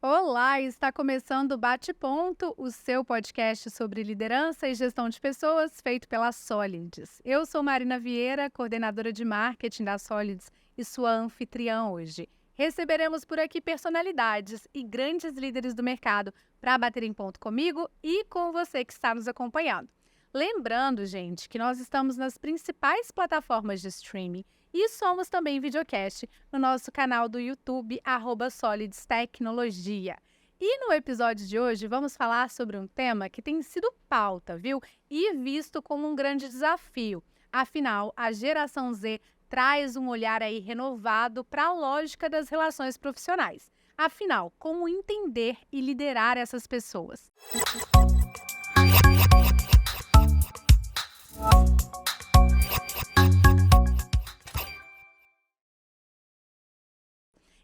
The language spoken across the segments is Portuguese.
Olá, está começando o Bate Ponto, o seu podcast sobre liderança e gestão de pessoas, feito pela Solids. Eu sou Marina Vieira, coordenadora de marketing da Solids e sua anfitriã hoje. Receberemos por aqui personalidades e grandes líderes do mercado para baterem ponto comigo e com você que está nos acompanhando. Lembrando, gente, que nós estamos nas principais plataformas de streaming e somos também videocast no nosso canal do YouTube, @Solids Tecnologia. E no episódio de hoje vamos falar sobre um tema que tem sido pauta, viu? E visto como um grande desafio. Afinal, a geração Z traz um olhar aí renovado para a lógica das relações profissionais. Afinal, como entender e liderar essas pessoas?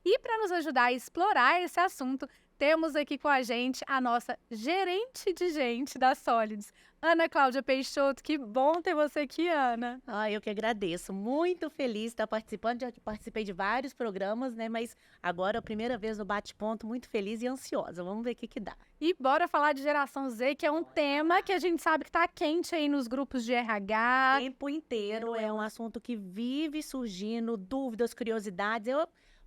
E para nos ajudar a explorar esse assunto, temos aqui com a gente a nossa gerente de gente da Solids, Ana Cláudia Peixoto. Que bom ter você aqui, Ana. Eu que agradeço. Muito feliz de estar participando. Já participei de vários programas, né? Mas agora é a primeira vez no Bate-Ponto, muito feliz e ansiosa. Vamos ver o que dá. E bora falar de geração Z, que é um tema que a gente sabe que está quente aí nos grupos de O RH. tempo inteiro é um assunto que vive surgindo, dúvidas, curiosidades.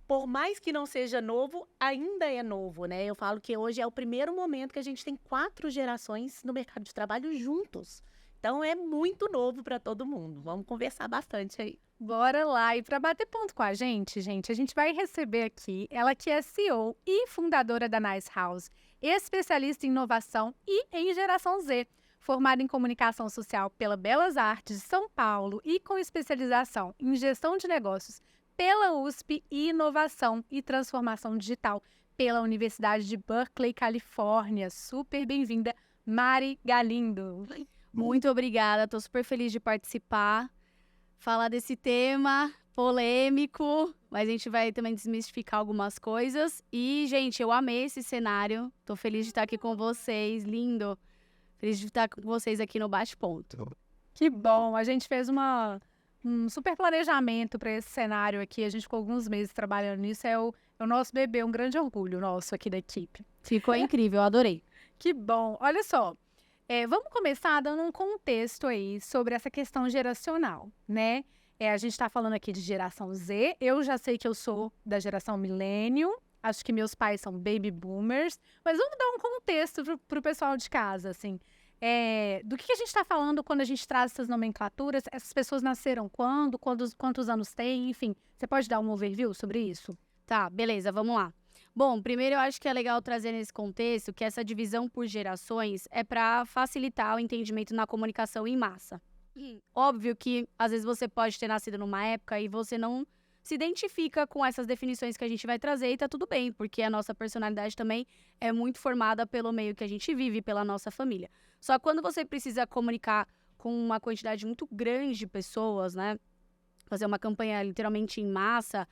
Por mais que não seja novo, ainda é novo, né? Eu falo que hoje é o primeiro momento que a gente tem 4 gerações no mercado de trabalho juntos. Então é muito novo para todo mundo. Vamos conversar bastante aí. Bora lá! E para bater ponto com a gente, a gente vai receber aqui ela que é CEO e fundadora da Nice House, especialista em inovação e em geração Z, formada em comunicação social pela Belas Artes de São Paulo e com especialização em gestão de negócios pela USP e inovação e transformação digital pela Universidade de Berkeley, Califórnia. Super bem-vinda, Mari Galindo. Muito obrigada, estou super feliz de participar, falar desse tema polêmico, mas a gente vai também desmistificar algumas coisas. E, gente, eu amei esse cenário, estou feliz de estar aqui com vocês, lindo. Feliz de estar com vocês aqui no Bate-Ponto. Que bom, a gente fez um super planejamento para esse cenário aqui, a gente ficou alguns meses trabalhando nisso, é o nosso bebê, um grande orgulho nosso aqui da equipe. Ficou incrível, eu adorei. Que bom, olha só. Vamos começar dando um contexto aí sobre essa questão geracional, né? A gente está falando aqui de geração Z, eu já sei que eu sou da geração millennium, acho que meus pais são baby boomers, mas vamos dar um contexto para o pessoal de casa, assim. Do que a gente está falando quando a gente traz essas nomenclaturas? Essas pessoas nasceram quando? Quantos anos têm? Enfim, você pode dar um overview sobre isso? Tá, beleza, vamos lá. Bom, primeiro eu acho que é legal trazer nesse contexto que essa divisão por gerações é para facilitar o entendimento na comunicação em massa. Óbvio que às vezes você pode ter nascido numa época e você não se identifica com essas definições que a gente vai trazer e tá tudo bem, porque a nossa personalidade também é muito formada pelo meio que a gente vive, pela nossa família. Só que quando você precisa comunicar com uma quantidade muito grande de pessoas, né? Fazer uma campanha literalmente em massa,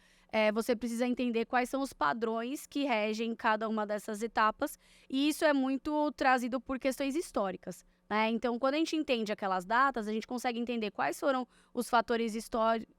você precisa entender quais são os padrões que regem cada uma dessas etapas, e isso é muito trazido por questões históricas, né? Então, quando a gente entende aquelas datas, a gente consegue entender quais foram os fatores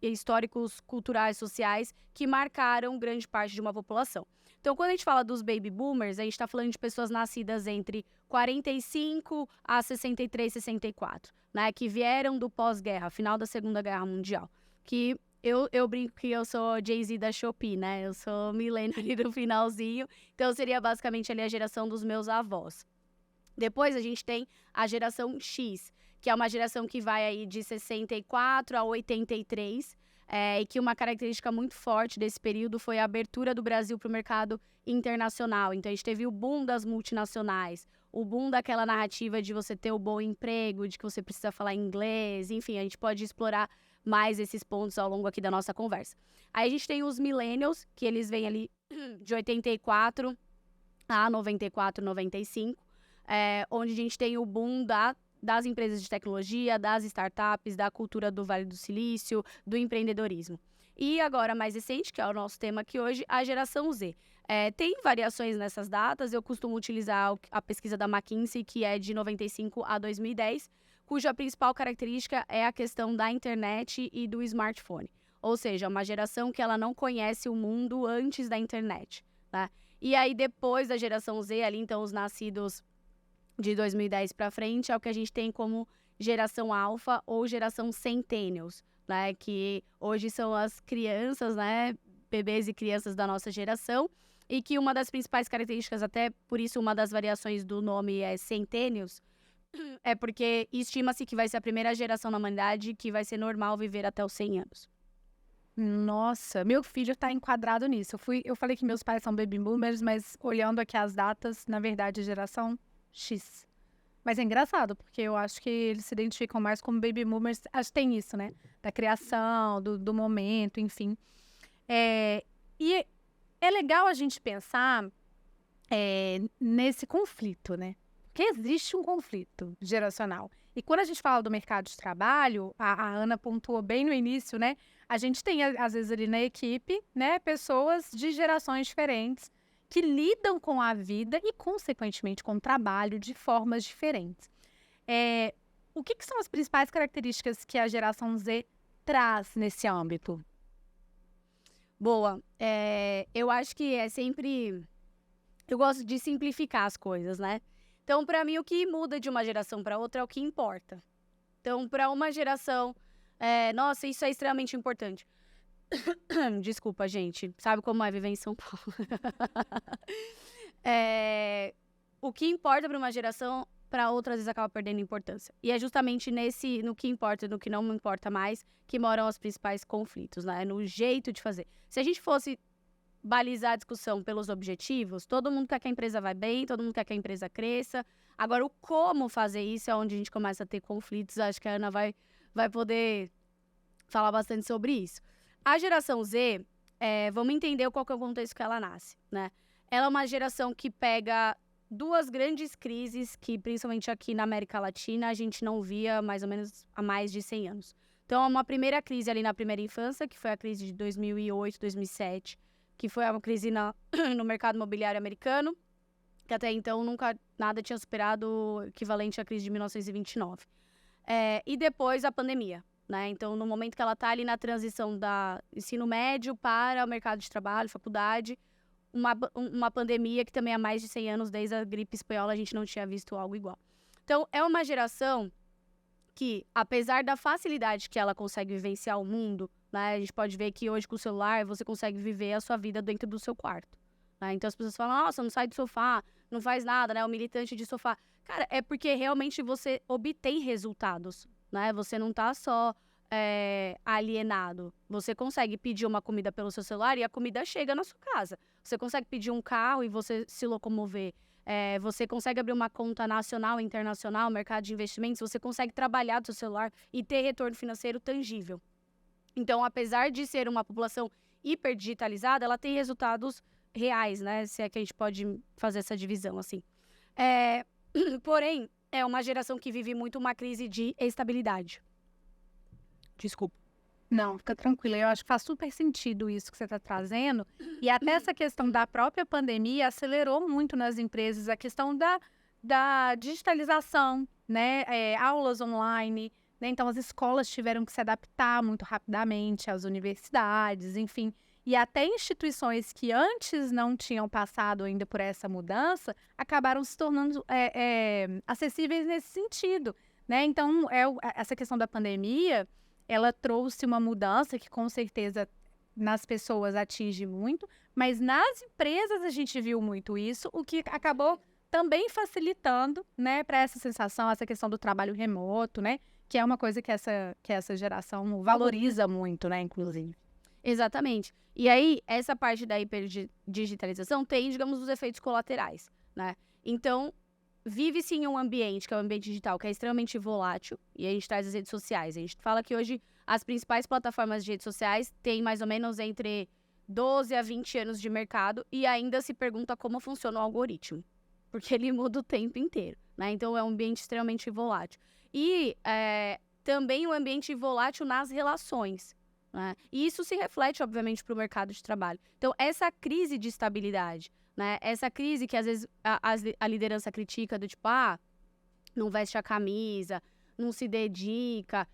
históricos, culturais, sociais que marcaram grande parte de uma população. Então, quando a gente fala dos baby boomers, a gente está falando de pessoas nascidas entre 45 a 63, 64, né? Que vieram do pós-guerra, final da Segunda Guerra Mundial. Que eu brinco que eu sou Jay-Z da Shopee, né? Eu sou millennial ali no finalzinho. Então, seria basicamente ali a geração dos meus avós. Depois, a gente tem a geração X, que é uma geração que vai aí de 64 a 83, e que uma característica muito forte desse período foi a abertura do Brasil para o mercado internacional. Então, a gente teve o boom das multinacionais, o boom daquela narrativa de você ter o bom emprego, de que você precisa falar inglês, enfim, a gente pode explorar mais esses pontos ao longo aqui da nossa conversa. Aí a gente tem os millennials, que eles vêm ali de 84 a 94, 95, onde a gente tem o boom das empresas de tecnologia, das startups, da cultura do Vale do Silício, do empreendedorismo. E agora, mais recente, que é o nosso tema aqui hoje, a geração Z. Tem variações nessas datas, eu costumo utilizar a pesquisa da McKinsey, que é de 95 a 2010, cuja principal característica é a questão da internet e do smartphone. Ou seja, uma geração que ela não conhece o mundo antes da internet, né? E aí, depois da geração Z, ali, então, os nascidos de 2010 para frente, é o que a gente tem como geração alfa ou geração centennials, né? Que hoje são as crianças, né? Bebês e crianças da nossa geração. E que uma das principais características, até por isso uma das variações do nome é centennials, é porque estima-se que vai ser a primeira geração na humanidade que vai ser normal viver até os 100 anos. Nossa, meu filho tá enquadrado nisso. Eu falei que meus pais são baby boomers, mas olhando aqui as datas, na verdade, geração X. Mas é engraçado, porque eu acho que eles se identificam mais como baby boomers. Acho que tem isso, né? Da criação, do momento, enfim. E é legal a gente pensar nesse conflito, né? Porque existe um conflito geracional. E quando a gente fala do mercado de trabalho, a Ana pontuou bem no início, né? A gente tem, às vezes, ali na equipe, né, pessoas de gerações diferentes que lidam com a vida e, consequentemente, com o trabalho de formas diferentes. O que são as principais características que a geração Z traz nesse âmbito? Boa. Eu acho que é sempre... Eu gosto de simplificar as coisas, né? Então, para mim, o que muda de uma geração para outra é o que importa. Então, para uma geração... nossa, isso é extremamente importante. Desculpa, gente. Sabe como é viver em São Paulo? O que importa para uma geração, para outra, às vezes, acaba perdendo importância. E é justamente no que importa e no que não me importa mais, que moram os principais conflitos, né? No jeito de fazer. Se a gente fosse balizar a discussão pelos objetivos, todo mundo quer que a empresa vá bem, todo mundo quer que a empresa cresça. Agora, o como fazer isso é onde a gente começa a ter conflitos. Acho que a Ana vai poder falar bastante sobre isso. A geração Z, vamos entender qual que é o contexto que ela nasce, né? Ela é uma geração que pega duas grandes crises que, principalmente aqui na América Latina, a gente não via mais ou menos há mais de 100 anos. Então, uma primeira crise ali na primeira infância, que foi a crise de 2008, 2007, que foi uma crise no mercado imobiliário americano, que até então nunca nada tinha superado o equivalente à crise de 1929. E depois a pandemia, né? Então, no momento que ela está ali na transição da ensino médio para o mercado de trabalho, faculdade, uma pandemia que também há mais de 100 anos, desde a gripe espanhola, a gente não tinha visto algo igual. Então, é uma geração que, apesar da facilidade que ela consegue vivenciar o mundo, né, a gente pode ver que hoje com o celular você consegue viver a sua vida dentro do seu quarto. Né? Então as pessoas falam, nossa, não sai do sofá, não faz nada, né? O militante de sofá. Cara, é porque realmente você obtém resultados, né? Você não tá só alienado. Você consegue pedir uma comida pelo seu celular e a comida chega na sua casa. Você consegue pedir um carro e você se locomover. Você consegue abrir uma conta nacional, internacional, mercado de investimentos. Você consegue trabalhar do seu celular e ter retorno financeiro tangível. Então, apesar de ser uma população hiperdigitalizada, ela tem resultados reais, né? Se é que a gente pode fazer essa divisão, assim. Porém, é uma geração que vive muito uma crise de estabilidade. Desculpa. Não, fica tranquila. Eu acho que faz super sentido isso que você está trazendo. E até essa questão da própria pandemia acelerou muito nas empresas a questão da digitalização, né? Aulas online, né? Então, as escolas tiveram que se adaptar muito rapidamente, as universidades, enfim. E até instituições que antes não tinham passado ainda por essa mudança acabaram se tornando acessíveis nesse sentido, né? Então, essa questão da pandemia, ela trouxe uma mudança que, com certeza, nas pessoas atinge muito, mas nas empresas a gente viu muito isso, o que acabou também facilitando, né, para essa sensação, essa questão do trabalho remoto, né? Que é uma coisa que essa geração valoriza muito, né, inclusive. Exatamente. E aí, essa parte da hiperdigitalização tem, digamos, os efeitos colaterais, né? Então, vive-se em um ambiente, que é o ambiente digital, que é extremamente volátil, e a gente traz as redes sociais. A gente fala que hoje as principais plataformas de redes sociais têm mais ou menos entre 12 a 20 anos de mercado e ainda se pergunta como funciona o algoritmo, porque ele muda o tempo inteiro, né? Então, é um ambiente extremamente volátil. E também um ambiente volátil nas relações, né? E isso se reflete, obviamente, para o mercado de trabalho. Então, essa crise de estabilidade, né? Essa crise que, às vezes, a liderança critica do tipo, não veste a camisa, não se dedica.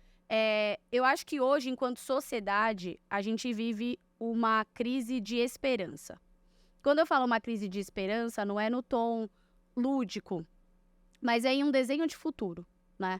Eu acho que hoje, enquanto sociedade, a gente vive uma crise de esperança. Quando eu falo uma crise de esperança, não é no tom lúdico, mas é em um desenho de futuro, né?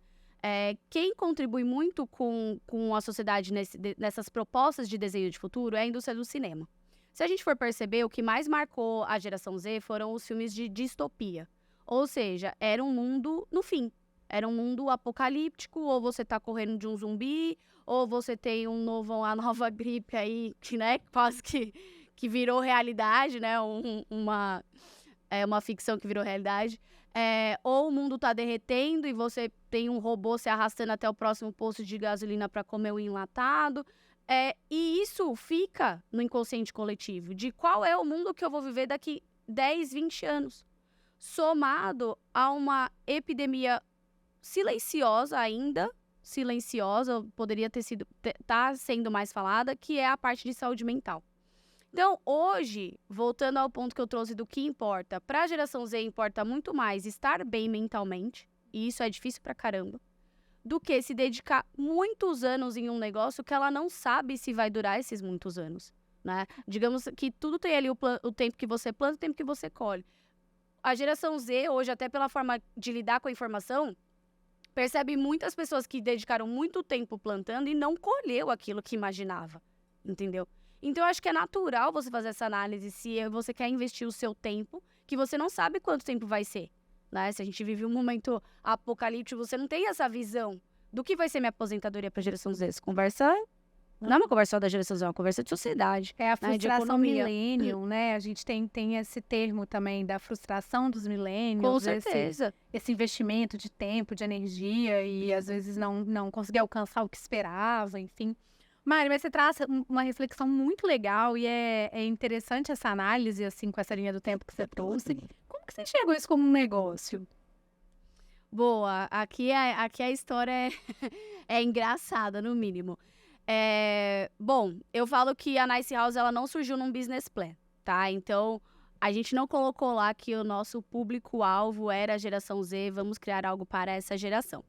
Quem contribui muito com a sociedade nessas propostas de desenho de futuro é a indústria do cinema. Se a gente for perceber, o que mais marcou a geração Z foram os filmes de distopia. Ou seja, era um mundo no fim. Era um mundo apocalíptico, ou você tá correndo de um zumbi, ou você tem uma nova gripe aí, que, né, quase que virou realidade, né? Uma ficção que virou realidade. Ou o mundo tá derretendo e você tem um robô se arrastando até o próximo posto de gasolina para comer o enlatado. E isso fica no inconsciente coletivo, de qual é o mundo que eu vou viver daqui 10, 20 anos. Somado a uma epidemia silenciosa ainda, poderia tá sendo mais falada, que é a parte de saúde mental. Então, hoje, voltando ao ponto que eu trouxe do que importa, para a geração Z importa muito mais estar bem mentalmente, e isso é difícil pra caramba, do que se dedicar muitos anos em um negócio que ela não sabe se vai durar esses muitos anos, né? Digamos que tudo tem ali o tempo que você planta e o tempo que você colhe. A geração Z, hoje, até pela forma de lidar com a informação, percebe muitas pessoas que dedicaram muito tempo plantando e não colheu aquilo que imaginava, entendeu? Então, eu acho que é natural você fazer essa análise se você quer investir o seu tempo, que você não sabe quanto tempo vai ser, né? Se a gente vive um momento apocalíptico, você não tem essa visão do que vai ser minha aposentadoria para a geração Z. Essa conversa não é uma conversa só da geração Z, é uma conversa de sociedade. É a frustração de millennium, né? A gente tem esse termo também da frustração dos millennials. Com certeza. Esse investimento de tempo, de energia e às vezes não conseguir alcançar o que esperava, enfim. Mari, mas você traz uma reflexão muito legal e é interessante essa análise, assim, com essa linha do tempo que você trouxe. Como que você enxergou isso como um negócio? Boa, aqui a história é engraçada, no mínimo. Bom, eu falo que a Nice House ela não surgiu num business plan, tá? Então, a gente não colocou lá que o nosso público-alvo era a geração Z, vamos criar algo para essa geração.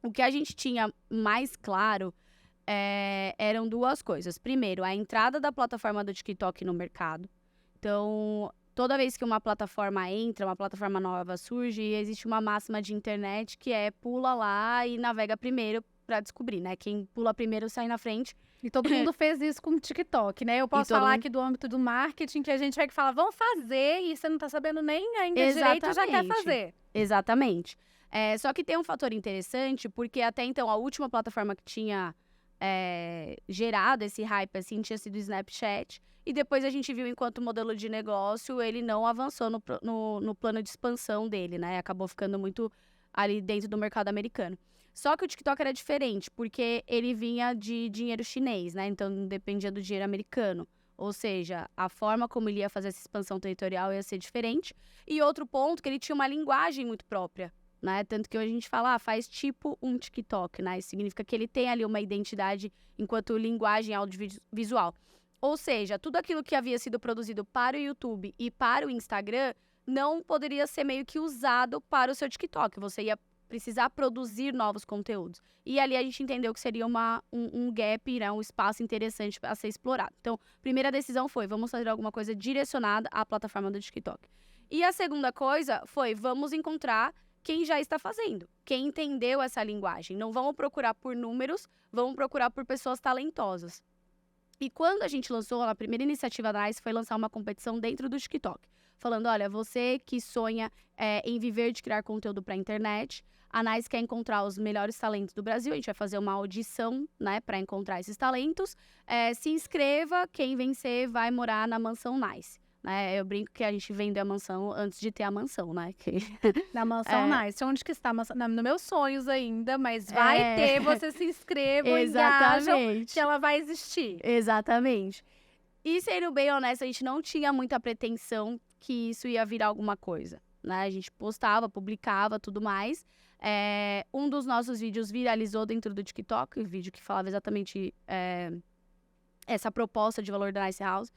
O que a gente tinha mais claro eram duas coisas. Primeiro, a entrada da plataforma do TikTok no mercado. Então, toda vez que uma plataforma entra, uma plataforma nova surge, existe uma máxima de internet que pula lá e navega primeiro para descobrir, né? Quem pula primeiro sai na frente. E todo mundo fez isso com o TikTok, né? Eu posso falar aqui do âmbito do marketing, que a gente vai falar, vamos fazer, e você não tá sabendo nem ainda direito, já quer fazer. Exatamente. Só que tem um fator interessante, porque até então a última plataforma que tinha gerado esse hype, assim, tinha sido o Snapchat. E depois a gente viu, enquanto modelo de negócio, ele não avançou no plano de expansão dele, né? Acabou ficando muito ali dentro do mercado americano. Só que o TikTok era diferente, porque ele vinha de dinheiro chinês, né? Então, dependia do dinheiro americano. Ou seja, a forma como ele ia fazer essa expansão territorial ia ser diferente. E outro ponto, que ele tinha uma linguagem muito própria, né? Tanto que hoje a gente fala, faz tipo um TikTok, né? Isso significa que ele tem ali uma identidade enquanto linguagem audiovisual. Ou seja, tudo aquilo que havia sido produzido para o YouTube e para o Instagram não poderia ser meio que usado para o seu TikTok. Você ia precisar produzir novos conteúdos. E ali a gente entendeu que seria um gap, né? Um espaço interessante a ser explorado. Então, primeira decisão foi, vamos fazer alguma coisa direcionada à plataforma do TikTok. E a segunda coisa foi, vamos encontrar quem já está fazendo, quem entendeu essa linguagem. Não vamos procurar por números, vamos procurar por pessoas talentosas. E quando a gente lançou, a primeira iniciativa da NICE foi lançar uma competição dentro do TikTok. Falando, olha, você que sonha em viver de criar conteúdo para a internet, a NICE quer encontrar os melhores talentos do Brasil, a gente vai fazer uma audição, né, para encontrar esses talentos. Se inscreva, quem vencer vai morar na mansão NICE. Né? Eu brinco que a gente vendeu a mansão antes de ter a mansão, né? Na mansão Nice. Onde que está a mansão? Nos meus sonhos ainda, mas vai ter, você se inscreva, engajam, que ela vai existir. Exatamente. E sendo bem honesto, a gente não tinha muita pretensão que isso ia virar alguma coisa, né? A gente postava, publicava, tudo mais. Um dos nossos vídeos viralizou dentro do TikTok, um vídeo que falava exatamente essa proposta de valor da Nice House.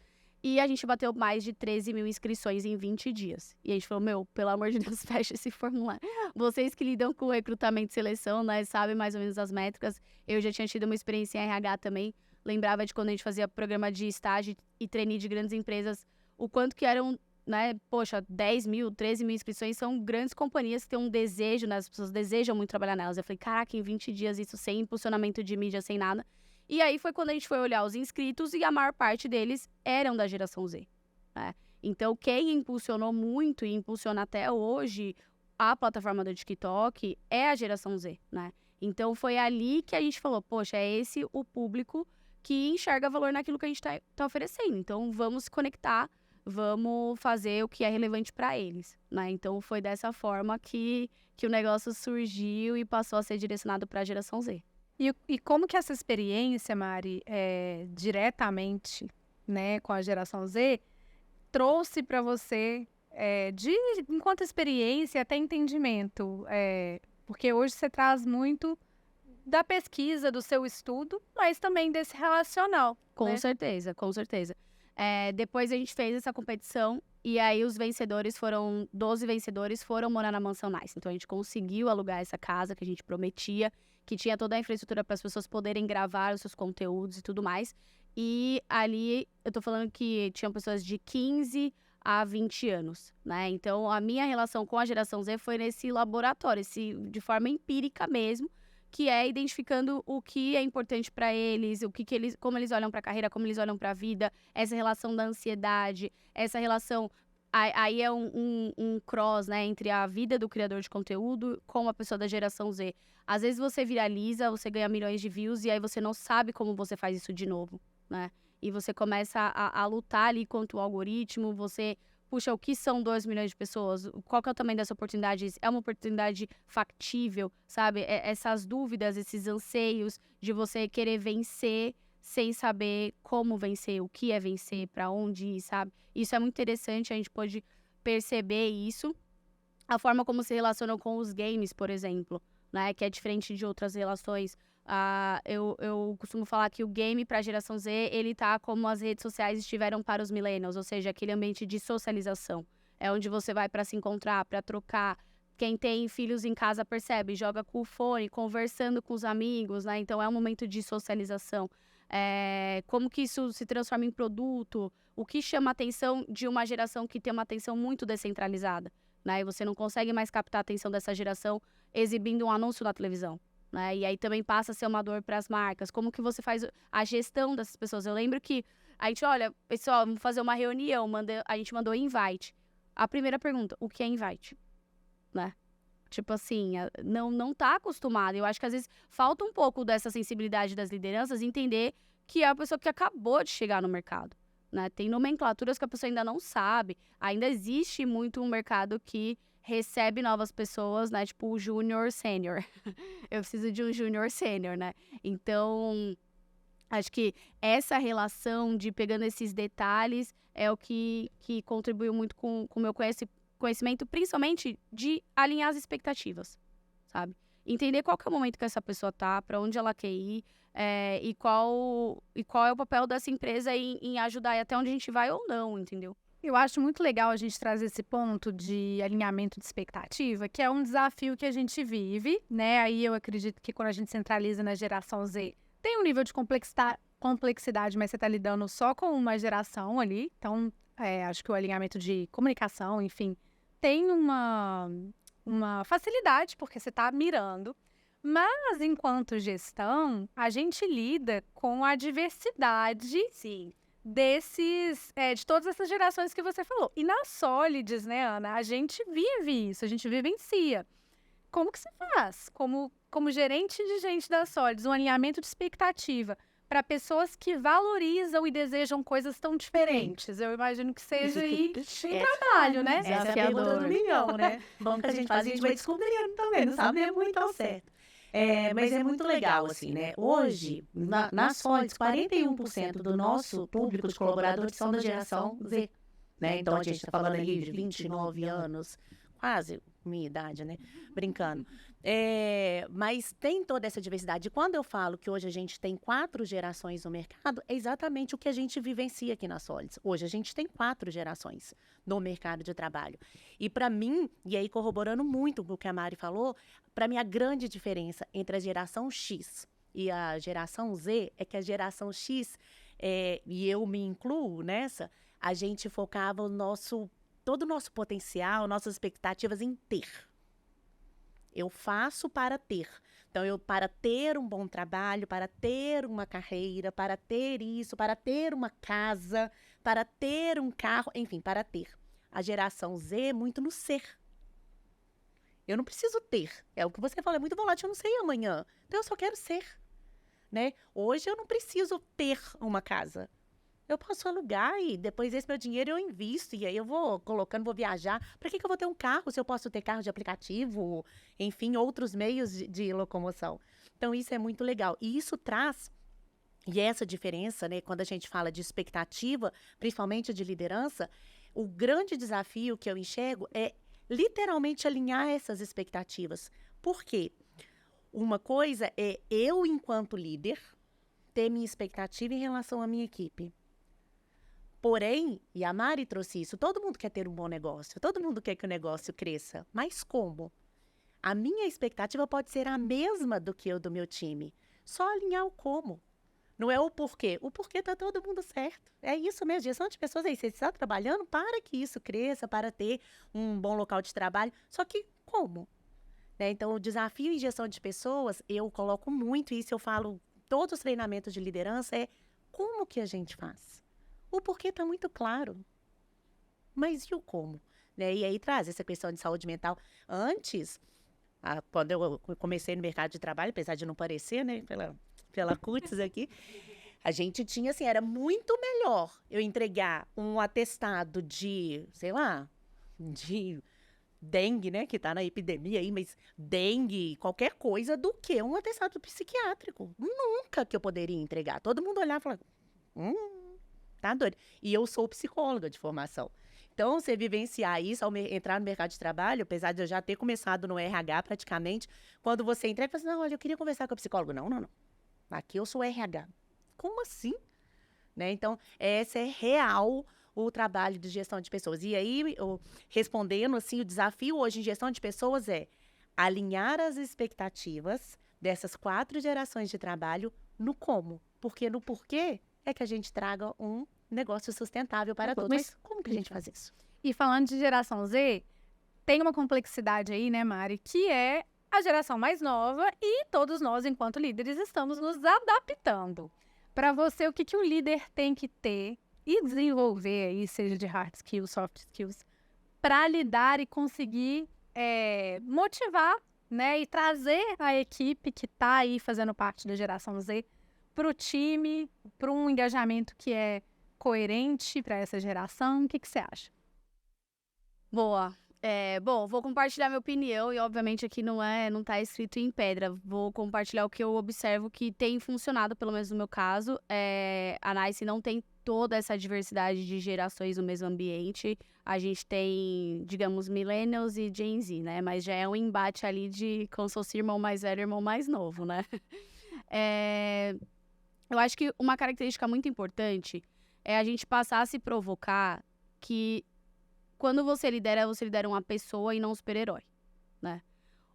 E a gente bateu mais de 13 mil inscrições em 20 dias. E a gente falou, pelo amor de Deus, fecha esse formulário. Vocês que lidam com recrutamento e seleção, né, sabem mais ou menos as métricas. Eu já tinha tido uma experiência em RH também. Lembrava de quando a gente fazia programa de estágio e trainee de grandes empresas. o quanto que eram, né, poxa, 10 mil, 13 mil inscrições, são grandes companhias que têm um desejo, né, as pessoas desejam muito trabalhar nelas. Eu falei, caraca, em 20 dias isso sem impulsionamento de mídia, sem nada. E aí foi quando a gente foi olhar os inscritos e a maior parte deles eram da geração Z, né? Então, quem impulsionou muito e impulsiona até hoje a plataforma do TikTok é a geração Z, né? Então, foi ali que a gente falou, poxa, é esse o público que enxerga valor naquilo que a gente tá oferecendo. Então, vamos se conectar, vamos fazer o que é relevante para eles, né? Então, foi dessa forma que o negócio surgiu e passou a ser direcionado para a geração Z. E como que essa experiência, Mari, diretamente, né, com a geração Z, trouxe para você, enquanto experiência, até entendimento? Porque hoje você traz muito da pesquisa, do seu estudo, mas também desse relacional. Com né? certeza, com certeza. Depois a gente fez essa competição e aí os vencedores 12 vencedores foram morar na Mansão Nice. Então a gente conseguiu alugar essa casa que a gente prometia, que tinha toda a infraestrutura para as pessoas poderem gravar os seus conteúdos e tudo mais. E ali, eu tô falando que tinham pessoas de 15 a 20 anos, né? Então, a minha relação com a geração Z foi nesse laboratório, de forma empírica mesmo, que é identificando o que é importante para eles, como eles olham para a carreira, como eles olham para a vida, essa relação da ansiedade, essa relação. Aí é um cross, né, entre a vida do criador de conteúdo com a pessoa da geração Z. Às vezes você viraliza, você ganha milhões de views e aí você não sabe como você faz isso de novo, né? E você começa a lutar ali contra o algoritmo, você puxa, o que são 2 milhões de pessoas? Qual que é o tamanho dessa oportunidade? É uma oportunidade factível, sabe? Essas dúvidas, esses anseios de você querer vencer sem saber como vencer, o que é vencer, para onde ir, sabe? Isso é muito interessante, a gente pode perceber isso. A forma como se relacionam com os games, por exemplo, né? Que é diferente de outras relações. Eu costumo falar que o game para a geração Z, ele tá como as redes sociais estiveram para os millennials, ou seja, aquele ambiente de socialização. É onde você vai para se encontrar, para trocar. Quem tem filhos em casa percebe, joga com o fone, conversando com os amigos, né? Então é um momento de socialização. Como que isso se transforma em produto? O que chama a atenção de uma geração que tem uma atenção muito descentralizada, né? E você não consegue mais captar a atenção dessa geração exibindo um anúncio na televisão, né? E aí também passa a ser uma dor para as marcas. Como que você faz a gestão dessas pessoas? Eu lembro que a gente, olha, pessoal, vamos fazer uma reunião, a gente mandou invite. A primeira pergunta, o que é invite? Né? Tipo assim, não tá acostumado. Eu acho que às vezes falta um pouco dessa sensibilidade das lideranças entender que é a pessoa que acabou de chegar no mercado, né? Tem nomenclaturas que a pessoa ainda não sabe. Ainda existe muito um mercado que recebe novas pessoas, né? Tipo o júnior sênior. Eu preciso de um júnior sênior, né? Então, acho que essa relação de pegando esses detalhes é o que contribuiu muito com o meu conhecimento, principalmente de alinhar as expectativas, sabe? Entender qual que é o momento que essa pessoa tá, para onde ela quer ir, e qual é o papel dessa empresa em ajudar e até onde a gente vai ou não, entendeu? Eu acho muito legal a gente trazer esse ponto de alinhamento de expectativa, que é um desafio que a gente vive, né? Aí eu acredito que quando a gente centraliza na geração Z, tem um nível de complexidade, mas você está lidando só com uma geração ali. Então, acho que o alinhamento de comunicação, enfim, tem uma facilidade, porque você está mirando. Mas, enquanto gestão, a gente lida com a diversidade Sim. de todas essas gerações que você falou. E na Solids, né, Ana, a gente vive isso, a gente vivencia. Como que você faz? Como gerente de gente da Solids, um alinhamento de expectativa para pessoas que valorizam e desejam coisas tão diferentes? Eu imagino que seja aí um trabalho, né? Essa é a pergunta do milhão, né? Bom que a gente faz, a gente vai descobrindo também, não sabe muito ao certo. Mas é muito legal, assim, né? Hoje, na Solids, 41% do nosso público de colaboradores são da geração Z, né? Então, a gente está falando ali de 29 anos, quase minha idade, né? Brincando. Mas tem toda essa diversidade. E quando eu falo que hoje a gente tem 4 gerações no mercado, é exatamente o que a gente vivencia aqui na Solids. Hoje a gente tem 4 gerações no mercado de trabalho. E para mim, e aí corroborando muito o que a Mari falou, para mim a grande diferença entre a geração X e a geração Z é que a geração X, e eu me incluo nessa, a gente focava todo o nosso potencial, nossas expectativas em ter. Eu faço para ter. Então, para ter um bom trabalho, para ter uma carreira, para ter isso, para ter uma casa, para ter um carro, enfim, para ter. A geração Z é muito no ser. Eu não preciso ter. É o que você fala, é muito volátil, eu não sei amanhã. Então, eu só quero ser, né? Hoje, eu não preciso ter uma casa. Eu posso alugar e depois esse meu dinheiro eu invisto. E aí eu vou colocando, vou viajar. Para que eu vou ter um carro se eu posso ter carro de aplicativo? Enfim, outros meios de locomoção. Então, isso é muito legal. E isso traz, e essa diferença, né? Quando a gente fala de expectativa, principalmente de liderança, o grande desafio que eu enxergo é literalmente alinhar essas expectativas. Por quê? Uma coisa é eu, enquanto líder, ter minha expectativa em relação à minha equipe. Porém, e a Mari trouxe isso, todo mundo quer ter um bom negócio, todo mundo quer que o negócio cresça, mas como? A minha expectativa pode ser a mesma do que o do meu time, só alinhar o como. Não é o porquê. O porquê tá todo mundo certo. É isso mesmo, gestão de pessoas aí. Você está trabalhando para que isso cresça, para ter um bom local de trabalho. Só que como? Né? Então, o desafio em gestão de pessoas, eu coloco muito isso, eu falo, todos os treinamentos de liderança é como que a gente faz? O porquê está muito claro. Mas e o como? Né? E aí traz essa questão de saúde mental. Antes, quando eu comecei no mercado de trabalho, apesar de não parecer, né, pela CUTS aqui, a gente tinha, assim, era muito melhor eu entregar um atestado de, sei lá, de dengue, né, que tá na epidemia aí, mas dengue, qualquer coisa, do que um atestado psiquiátrico. Nunca que eu poderia entregar. Todo mundo olhava e falava, tá doido. E eu sou psicóloga de formação. Então, você vivenciar isso, ao entrar no mercado de trabalho, apesar de eu já ter começado no RH praticamente, quando você entrega, você fala assim, não, olha, eu queria conversar com a psicóloga. Não. Aqui eu sou RH. Como assim? Né? Então, essa é real o trabalho de gestão de pessoas. E aí, respondendo assim, o desafio hoje em gestão de pessoas é alinhar as expectativas dessas 4 gerações de trabalho no como. Porque no porquê é que a gente traga um negócio sustentável para todos. Mas como que a gente faz isso? E falando de geração Z, tem uma complexidade aí, né, Mari, que é a geração mais nova e todos nós, enquanto líderes, estamos nos adaptando. Para você, o que o líder tem que ter e desenvolver aí, seja de hard skills, soft skills, para lidar e conseguir motivar, né, e trazer a equipe que está aí fazendo parte da geração Z para o time, para um engajamento que é coerente para essa geração. O que você acha? Boa. Bom, vou compartilhar minha opinião e, obviamente, aqui não tá escrito em pedra. Vou compartilhar o que eu observo que tem funcionado, pelo menos no meu caso. A NICE não tem toda essa diversidade de gerações no mesmo ambiente. A gente tem, digamos, millennials e Gen Z, né? Mas já é um embate ali de como se fosse irmão mais velho e irmão mais novo, né? Eu acho que uma característica muito importante é a gente passar a se provocar que quando você lidera uma pessoa e não um super-herói, né?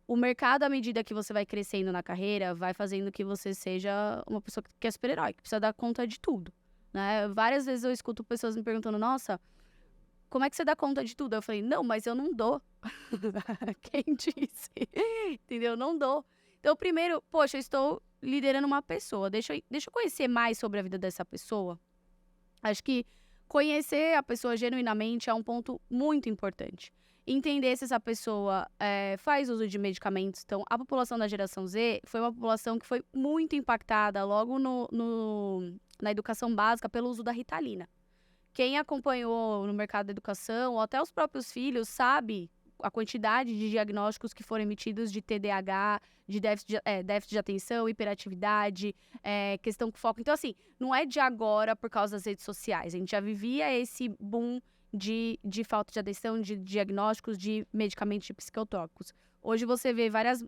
O mercado, à medida que você vai crescendo na carreira, vai fazendo que você seja uma pessoa que é super-herói, que precisa dar conta de tudo, né? Várias vezes eu escuto pessoas me perguntando, nossa, como é que você dá conta de tudo? Eu falei, não, mas eu não dou. Quem disse? Entendeu? Não dou. Então, primeiro, poxa, eu estou liderando uma pessoa, deixa eu conhecer mais sobre a vida dessa pessoa. Acho que conhecer a pessoa genuinamente é um ponto muito importante. Entender se essa pessoa faz uso de medicamentos. Então, a população da geração Z foi uma população que foi muito impactada logo na educação básica pelo uso da Ritalina. Quem acompanhou no mercado da educação, ou até os próprios filhos, sabe a quantidade de diagnósticos que foram emitidos de TDAH, de déficit de atenção, hiperatividade, questão com foco. Então, assim, não é de agora por causa das redes sociais. A gente já vivia esse boom de falta de atenção, de diagnósticos de medicamentos de psicotrópicos. Hoje você vê várias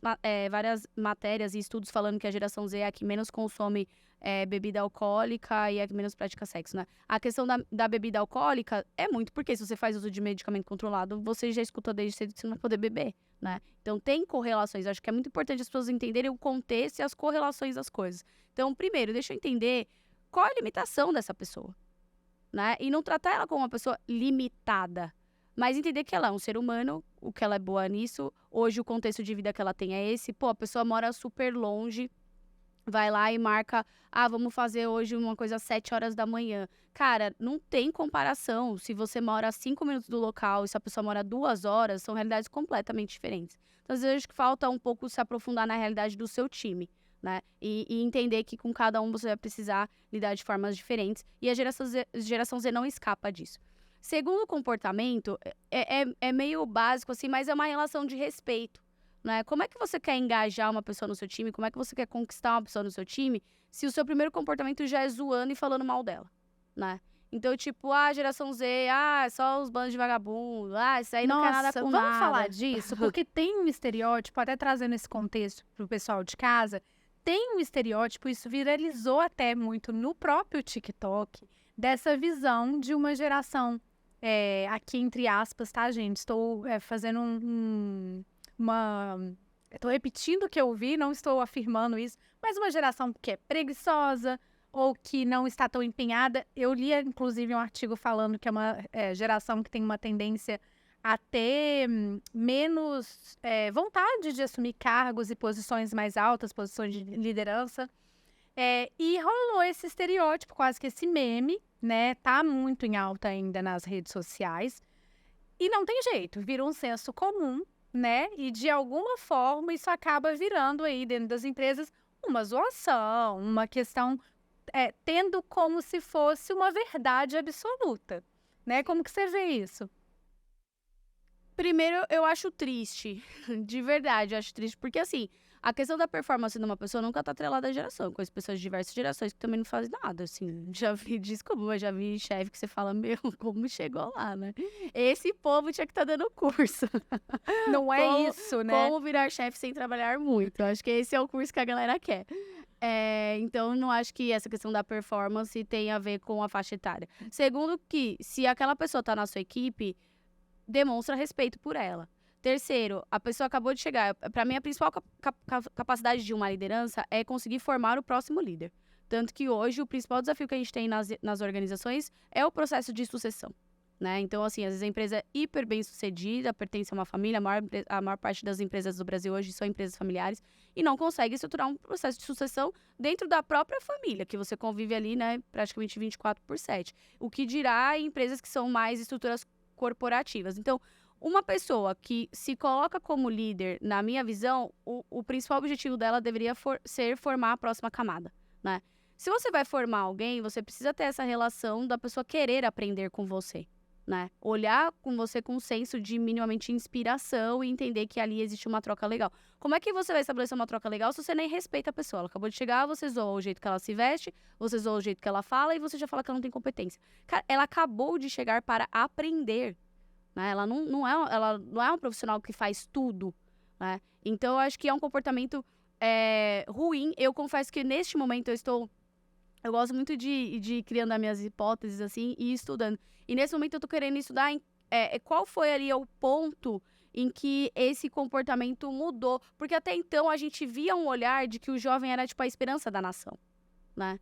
matérias e estudos falando que a geração Z é a que menos consome bebida alcoólica e é a que menos pratica sexo, né? A questão da bebida alcoólica é muito porque se você faz uso de medicamento controlado, você já escuta desde cedo que você não vai poder beber, né? Então tem correlações. Acho que é muito importante as pessoas entenderem o contexto e as correlações das coisas. Então, primeiro, deixa eu entender qual é a limitação dessa pessoa, né? E não tratar ela como uma pessoa limitada, mas entender que ela é um ser humano, o que ela é boa nisso. Hoje o contexto de vida que ela tem é esse. Pô, a pessoa mora super longe, vai lá e marca, vamos fazer hoje uma coisa às 7 horas da manhã. Cara, não tem comparação. Se você mora a 5 minutos do local e se a pessoa mora 2 horas, são realidades completamente diferentes. Então, às vezes, acho que falta um pouco se aprofundar na realidade do seu time, né? E entender que com cada um você vai precisar lidar de formas diferentes. E a geração Z não escapa disso. Segundo comportamento, é meio básico, assim, mas é uma relação de respeito, né? Como é que você quer engajar uma pessoa no seu time? Como é que você quer conquistar uma pessoa no seu time se o seu primeiro comportamento já é zoando e falando mal dela, né? Então, tipo, geração Z, só os bandos de vagabundo, isso aí não quer nada com vamos nada. falar disso, porque tem um estereótipo, até trazendo esse contexto pro pessoal de casa, tem um estereótipo, isso viralizou até muito no próprio TikTok, dessa visão de uma geração, aqui entre aspas, tá, gente? Estou fazendo estou repetindo o que eu vi, não estou afirmando isso, mas uma geração que é preguiçosa ou que não está tão empenhada. Eu li, inclusive, um artigo falando que é uma geração que tem uma tendência a ter menos vontade de assumir cargos e posições mais altas, posições de liderança. E rolou esse estereótipo, quase que esse meme, né? Tá muito em alta ainda nas redes sociais. E não tem jeito, vira um senso comum, né? E de alguma forma isso acaba virando aí dentro das empresas uma zoação, uma questão tendo como se fosse uma verdade absoluta, né? Como que você vê isso? Primeiro, eu acho triste, de verdade, eu acho triste, porque assim, a questão da performance de uma pessoa nunca tá atrelada à geração. Eu conheço pessoas de diversas gerações que também não fazem nada, assim. Já vi, desculpa, mas já vi chefe que você fala, meu, como chegou lá, né? Esse povo tinha que estar dando curso. Não é isso, né? Como virar chefe sem trabalhar muito. Eu acho que esse é o curso que a galera quer. Então, não acho que essa questão da performance tem a ver com a faixa etária. Segundo que, se aquela pessoa tá na sua equipe, demonstra respeito por ela. Terceiro, a pessoa acabou de chegar. Para mim, a principal capacidade de uma liderança é conseguir formar o próximo líder. Tanto que hoje, o principal desafio que a gente tem nas organizações é o processo de sucessão, né? Então, assim, às vezes a empresa é hiper bem sucedida, pertence a uma família, a maior parte das empresas do Brasil hoje são empresas familiares, e não consegue estruturar um processo de sucessão dentro da própria família, que você convive ali, né, praticamente 24/7. O que dirá em empresas que são mais estruturas corporativas. Então, uma pessoa que se coloca como líder, na minha visão, o principal objetivo dela deveria ser formar a próxima camada, né? Se você vai formar alguém, você precisa ter essa relação da pessoa querer aprender com você, né? Olhar com você com um senso de minimamente inspiração e entender que ali existe uma troca legal. Como é que você vai estabelecer uma troca legal se você nem respeita a pessoa? Ela acabou de chegar, você zoa o jeito que ela se veste, você zoa o jeito que ela fala e você já fala que ela não tem competência. Cara, ela acabou de chegar para aprender, né? Ela não é um profissional que faz tudo, né? Então, eu acho que é um comportamento ruim. Eu confesso que neste momento eu gosto muito de ir criando as minhas hipóteses, assim, e estudando. E nesse momento eu tô querendo estudar qual foi ali o ponto em que esse comportamento mudou. Porque até então a gente via um olhar de que o jovem era, tipo, a esperança da nação, né?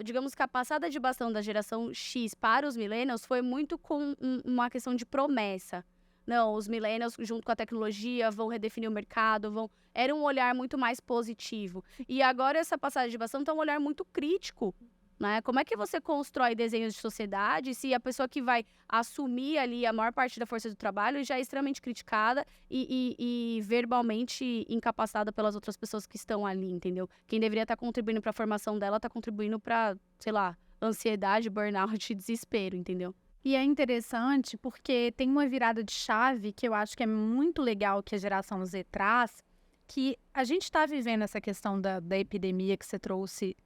Digamos que a passada de bastão da geração X para os millennials foi muito com uma questão de promessa. Não, os millennials, junto com a tecnologia, vão redefinir o mercado, era um olhar muito mais positivo. E agora essa passagem de bastão tá um olhar muito crítico, né? Como é que você constrói desenhos de sociedade se a pessoa que vai assumir ali a maior parte da força do trabalho já é extremamente criticada e verbalmente incapacitada pelas outras pessoas que estão ali, entendeu? Quem deveria estar contribuindo para a formação dela tá contribuindo para, sei lá, ansiedade, burnout e desespero, entendeu? E é interessante porque tem uma virada de chave que eu acho que é muito legal que a geração Z traz, que a gente está vivendo essa questão da epidemia que você trouxe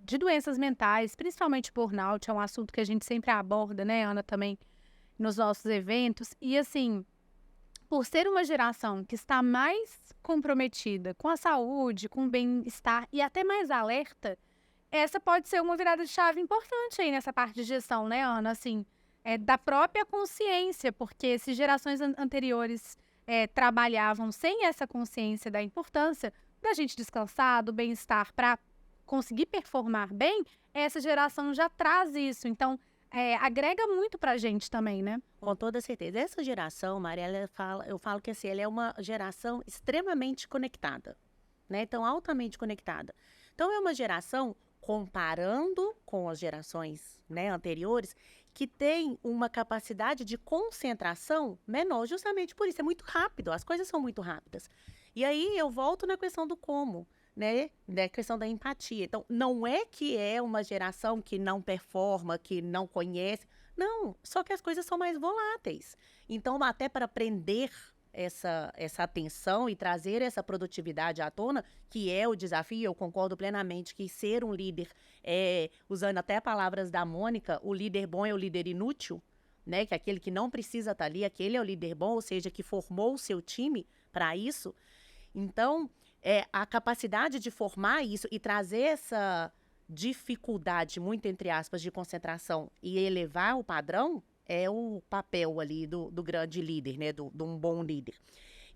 de doenças mentais, principalmente burnout, é um assunto que a gente sempre aborda, né, Ana, também nos nossos eventos. E assim, por ser uma geração que está mais comprometida com a saúde, com o bem-estar e até mais alerta, essa pode ser uma virada de chave importante aí nessa parte de gestão, né, Ana? Assim, da própria consciência, porque se gerações anteriores trabalhavam sem essa consciência da importância da gente descansar, do bem-estar para conseguir performar bem, essa geração já traz isso. Então, agrega muito pra gente também, né? Com toda certeza. Essa geração, Maria, eu falo que assim, ela é uma geração extremamente conectada, né? Então, altamente conectada. Então, é uma geração, comparando com as gerações, né, anteriores, que tem uma capacidade de concentração menor, justamente por isso. É muito rápido, as coisas são muito rápidas. E aí, eu volto na questão do como, né? Da questão da empatia. Então, não é que é uma geração que não performa, que não conhece. Não, só que as coisas são mais voláteis. Então, até para aprender essa atenção e trazer essa produtividade à tona, que é o desafio, eu concordo plenamente que ser um líder, usando até palavras da Mônica, o líder bom é o líder inútil, né? Que é aquele que não precisa estar ali, aquele é o líder bom, ou seja, que formou o seu time para isso. Então, a capacidade de formar isso e trazer essa dificuldade, muito entre aspas, de concentração e elevar o padrão, é o papel ali do grande líder, né? De um bom líder.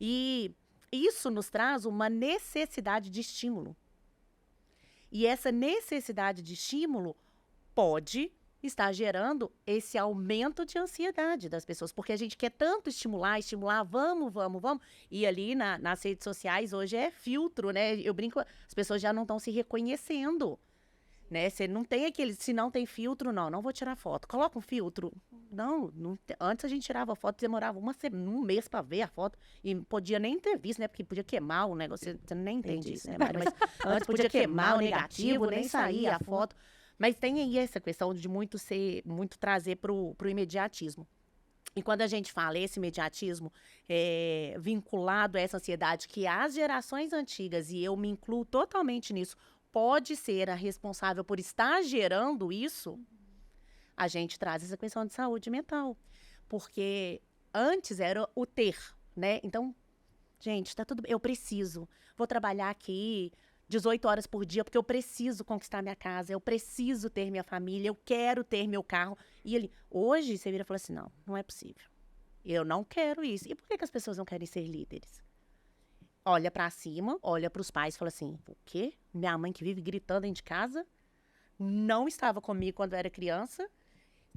E isso nos traz uma necessidade de estímulo. E essa necessidade de estímulo pode estar gerando esse aumento de ansiedade das pessoas, porque a gente quer tanto estimular, vamos. E ali nas redes sociais hoje é filtro, né? Eu brinco, as pessoas já não estão se reconhecendo, né? Você não tem aquele, se não tem filtro, não vou tirar foto. Coloca um filtro. Não antes a gente tirava foto, demorava um mês para ver a foto e podia nem ter visto, né? Porque podia queimar o negócio, você nem entende isso, né, Mari? Mas antes podia queimar o negativo, nem saía a foto. Mas tem aí essa questão de muito trazer pro imediatismo. E quando a gente fala esse imediatismo vinculado a essa ansiedade que as gerações antigas, e eu me incluo totalmente nisso, pode ser a responsável por estar gerando isso, a gente traz essa questão de saúde mental. Porque antes era o ter, né? Então, gente, tá tudo bem, eu preciso, vou trabalhar aqui 18 horas por dia, porque eu preciso conquistar minha casa, eu preciso ter minha família, eu quero ter meu carro. E hoje, você vira e fala assim, não é possível. Eu não quero isso. E por que as pessoas não querem ser líderes? Olha pra cima, olha pros pais e fala assim, o quê? Minha mãe que vive gritando dentro de casa, não estava comigo quando eu era criança,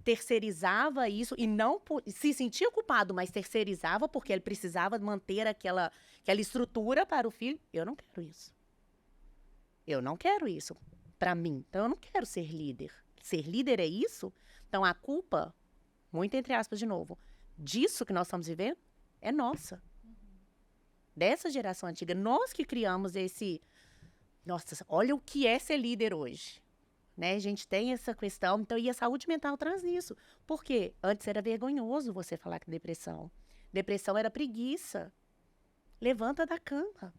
terceirizava isso e não se sentia culpado, mas terceirizava porque ele precisava manter aquela estrutura para o filho. Eu não quero isso. Eu não quero isso para mim. Então, eu não quero ser líder. Ser líder é isso? Então, a culpa, muito entre aspas de novo, disso que nós estamos vivendo, é nossa. Dessa geração antiga. Nós que criamos esse... Nossa, olha o que é ser líder hoje. Né? A gente tem essa questão. Então, e a saúde mental traz isso. Por quê? Antes era vergonhoso você falar que depressão. Depressão era preguiça. Levanta da cama.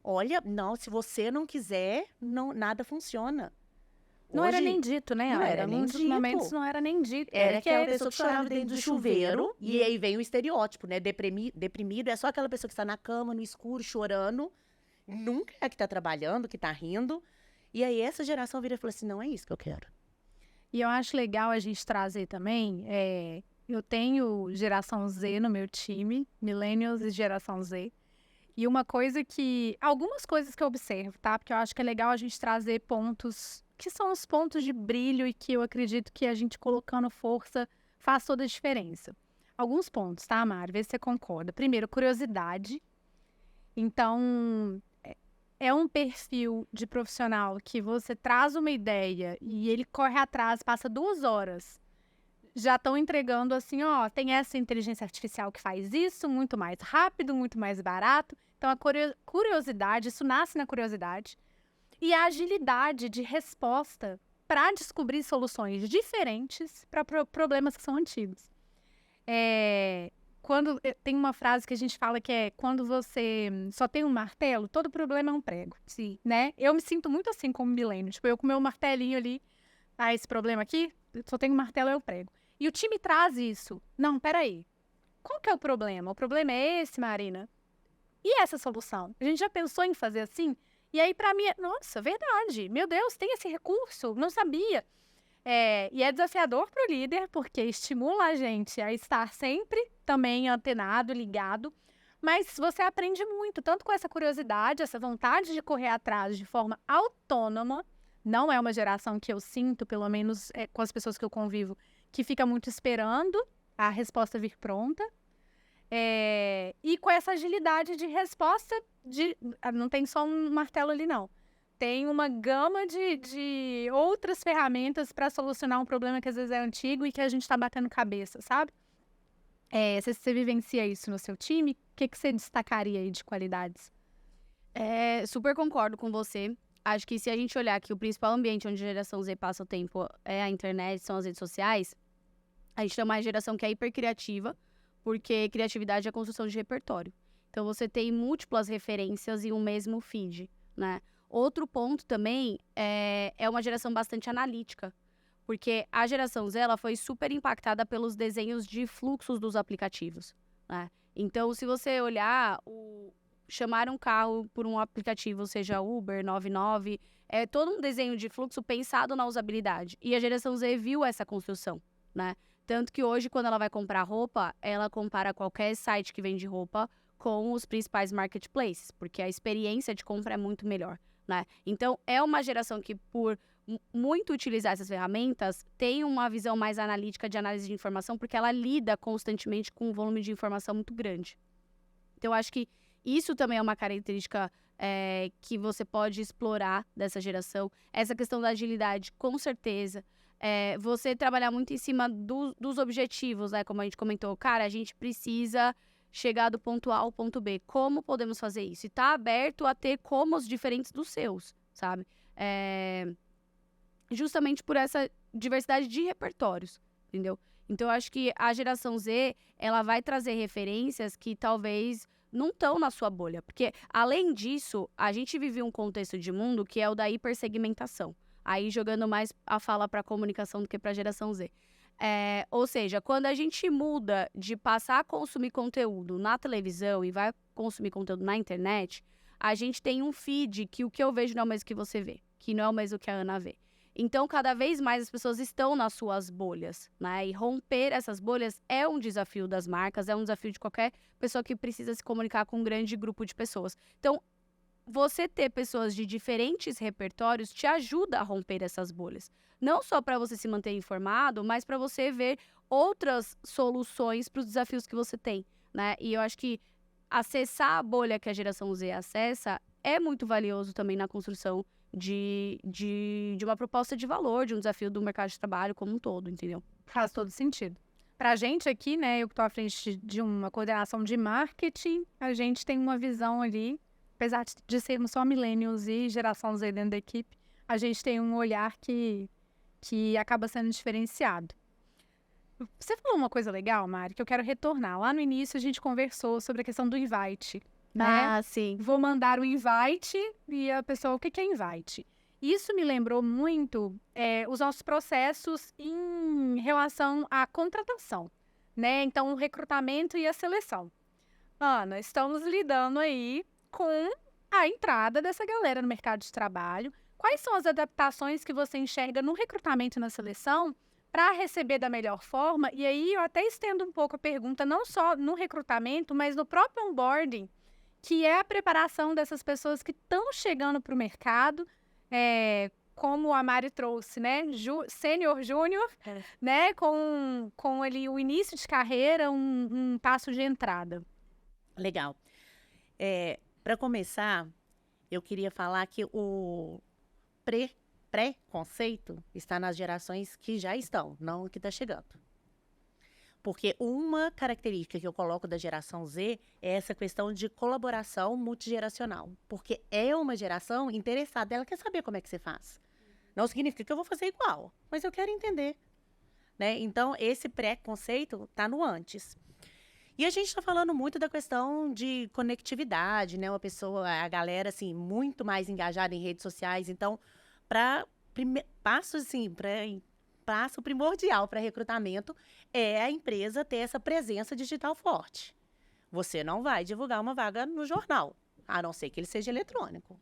Olha, se você não quiser, nada funciona. Não era nem dito, né? Não era nem muitos dito. momentos não era nem dito. Era aquela pessoa que chorava dentro do chuveiro. E aí vem o estereótipo, né? Deprimido é só aquela pessoa que está na cama, no escuro, chorando. Nunca é que está trabalhando, que está rindo. E aí essa geração vira e fala assim, não é isso que eu quero. E eu acho legal a gente trazer também... eu tenho geração Z no meu time, Millennials e geração Z. E algumas coisas que eu observo, tá? Porque eu acho que é legal a gente trazer pontos que são os pontos de brilho e que eu acredito que a gente colocando força faz toda a diferença. Alguns pontos, tá, Mari? Vê se você concorda. Primeiro, curiosidade. Então, é um perfil de profissional que você traz uma ideia e ele corre atrás, passa 2 horas. Já estão entregando assim, tem essa inteligência artificial que faz isso muito mais rápido, muito mais barato. Então, a curiosidade, isso nasce na curiosidade. E a agilidade de resposta para descobrir soluções diferentes para problemas que são antigos. Tem uma frase que a gente fala que é quando você só tem um martelo, todo problema é um prego. Sim. Né? Eu me sinto muito assim como milênio. Tipo, eu com meu martelinho ali, esse problema aqui, só tem um martelo, é o prego. E o time traz isso. Não, peraí. Qual que é o problema? O problema é esse, Marina? E essa solução? A gente já pensou em fazer assim? E aí, pra mim, nossa, verdade. Meu Deus, tem esse recurso? Não sabia. E é desafiador pro líder, porque estimula a gente a estar sempre também antenado, ligado. Mas você aprende muito, tanto com essa curiosidade, essa vontade de correr atrás de forma autônoma. Não é uma geração que eu sinto, pelo menos com as pessoas que eu convivo, que fica muito esperando a resposta vir pronta. E com essa agilidade de resposta, não tem só um martelo ali, não. Tem uma gama de outras ferramentas para solucionar um problema que às vezes é antigo e que a gente está batendo cabeça, sabe? Se você vivencia isso no seu time, o que você destacaria aí de qualidades? Super concordo com você. Acho que se a gente olhar que o principal ambiente onde a geração Z passa o tempo é a internet, são as redes sociais, a gente tem uma geração que é hipercriativa, porque criatividade é a construção de repertório. Então, você tem múltiplas referências em um mesmo feed, né? Outro ponto também é uma geração bastante analítica, porque a geração Z ela foi super impactada pelos desenhos de fluxos dos aplicativos, né? Então, se você olhar, chamar um carro por um aplicativo, seja Uber, 99, é todo um desenho de fluxo pensado na usabilidade. E a geração Z viu essa construção, né? Tanto que hoje, quando ela vai comprar roupa, ela compara qualquer site que vende roupa com os principais marketplaces, porque a experiência de compra é muito melhor, né? Então, é uma geração que, por muito utilizar essas ferramentas, tem uma visão mais analítica de análise de informação, porque ela lida constantemente com um volume de informação muito grande. Então, eu acho que isso também é uma característica que você pode explorar dessa geração. Essa questão da agilidade, com certeza. Você trabalhar muito em cima dos objetivos, né? Como a gente comentou, cara, a gente precisa chegar do ponto A ao ponto B. Como podemos fazer isso? E tá aberto a ter comos diferentes dos seus, sabe? Justamente por essa diversidade de repertórios, entendeu? Então, eu acho que a geração Z, ela vai trazer referências que talvez não estão na sua bolha. Porque, além disso, a gente vive um contexto de mundo que é o da hipersegmentação. Aí, jogando mais a fala para a comunicação do que para a geração Z. Ou seja, quando a gente muda de passar a consumir conteúdo na televisão e vai consumir conteúdo na internet, a gente tem um feed que o que eu vejo não é o mesmo que você vê, que não é o mesmo que a Ana vê. Então, cada vez mais as pessoas estão nas suas bolhas, né? E romper essas bolhas é um desafio das marcas, é um desafio de qualquer pessoa que precisa se comunicar com um grande grupo de pessoas. Então, você ter pessoas de diferentes repertórios te ajuda a romper essas bolhas. Não só para você se manter informado, mas para você ver outras soluções para os desafios que você tem, né? E eu acho que acessar a bolha que a geração Z acessa é muito valioso também na construção de uma proposta de valor, de um desafio do mercado de trabalho como um todo, entendeu? Faz todo sentido. Pra gente aqui, né, eu que tô à frente de uma coordenação de marketing, a gente tem uma visão ali, apesar de sermos só millennials e geração Z dentro da equipe, a gente tem um olhar que acaba sendo diferenciado. Você falou uma coisa legal, Mari, que eu quero retornar. Lá no início a gente conversou sobre a questão do invite, né? Ah, sim. Vou mandar o invite e a pessoa, o que é invite? Isso me lembrou muito os nossos processos em relação à contratação, né? Então, o recrutamento e a seleção. Ana, estamos lidando aí com a entrada dessa galera no mercado de trabalho. Quais são as adaptações que você enxerga no recrutamento e na seleção para receber da melhor forma? E aí eu até estendo um pouco a pergunta, não só no recrutamento, mas no próprio onboarding, que é a preparação dessas pessoas que estão chegando para o mercado, como a Mari trouxe, né? Sênior, júnior, né? Com ali o início de carreira, um passo de entrada. Legal. Para começar, eu queria falar que o pré-conceito está nas gerações que já estão, não que está chegando. Porque uma característica que eu coloco da geração Z é essa questão de colaboração multigeracional. Porque é uma geração interessada, ela quer saber como é que você faz. Não significa que eu vou fazer igual, mas eu quero entender, né? Então, esse pré-conceito está no antes. E a gente está falando muito da questão de conectividade, né? A galera, assim, muito mais engajada em redes sociais. Então, passo primordial para recrutamento é a empresa ter essa presença digital forte. Você não vai divulgar uma vaga no jornal, a não ser que ele seja eletrônico,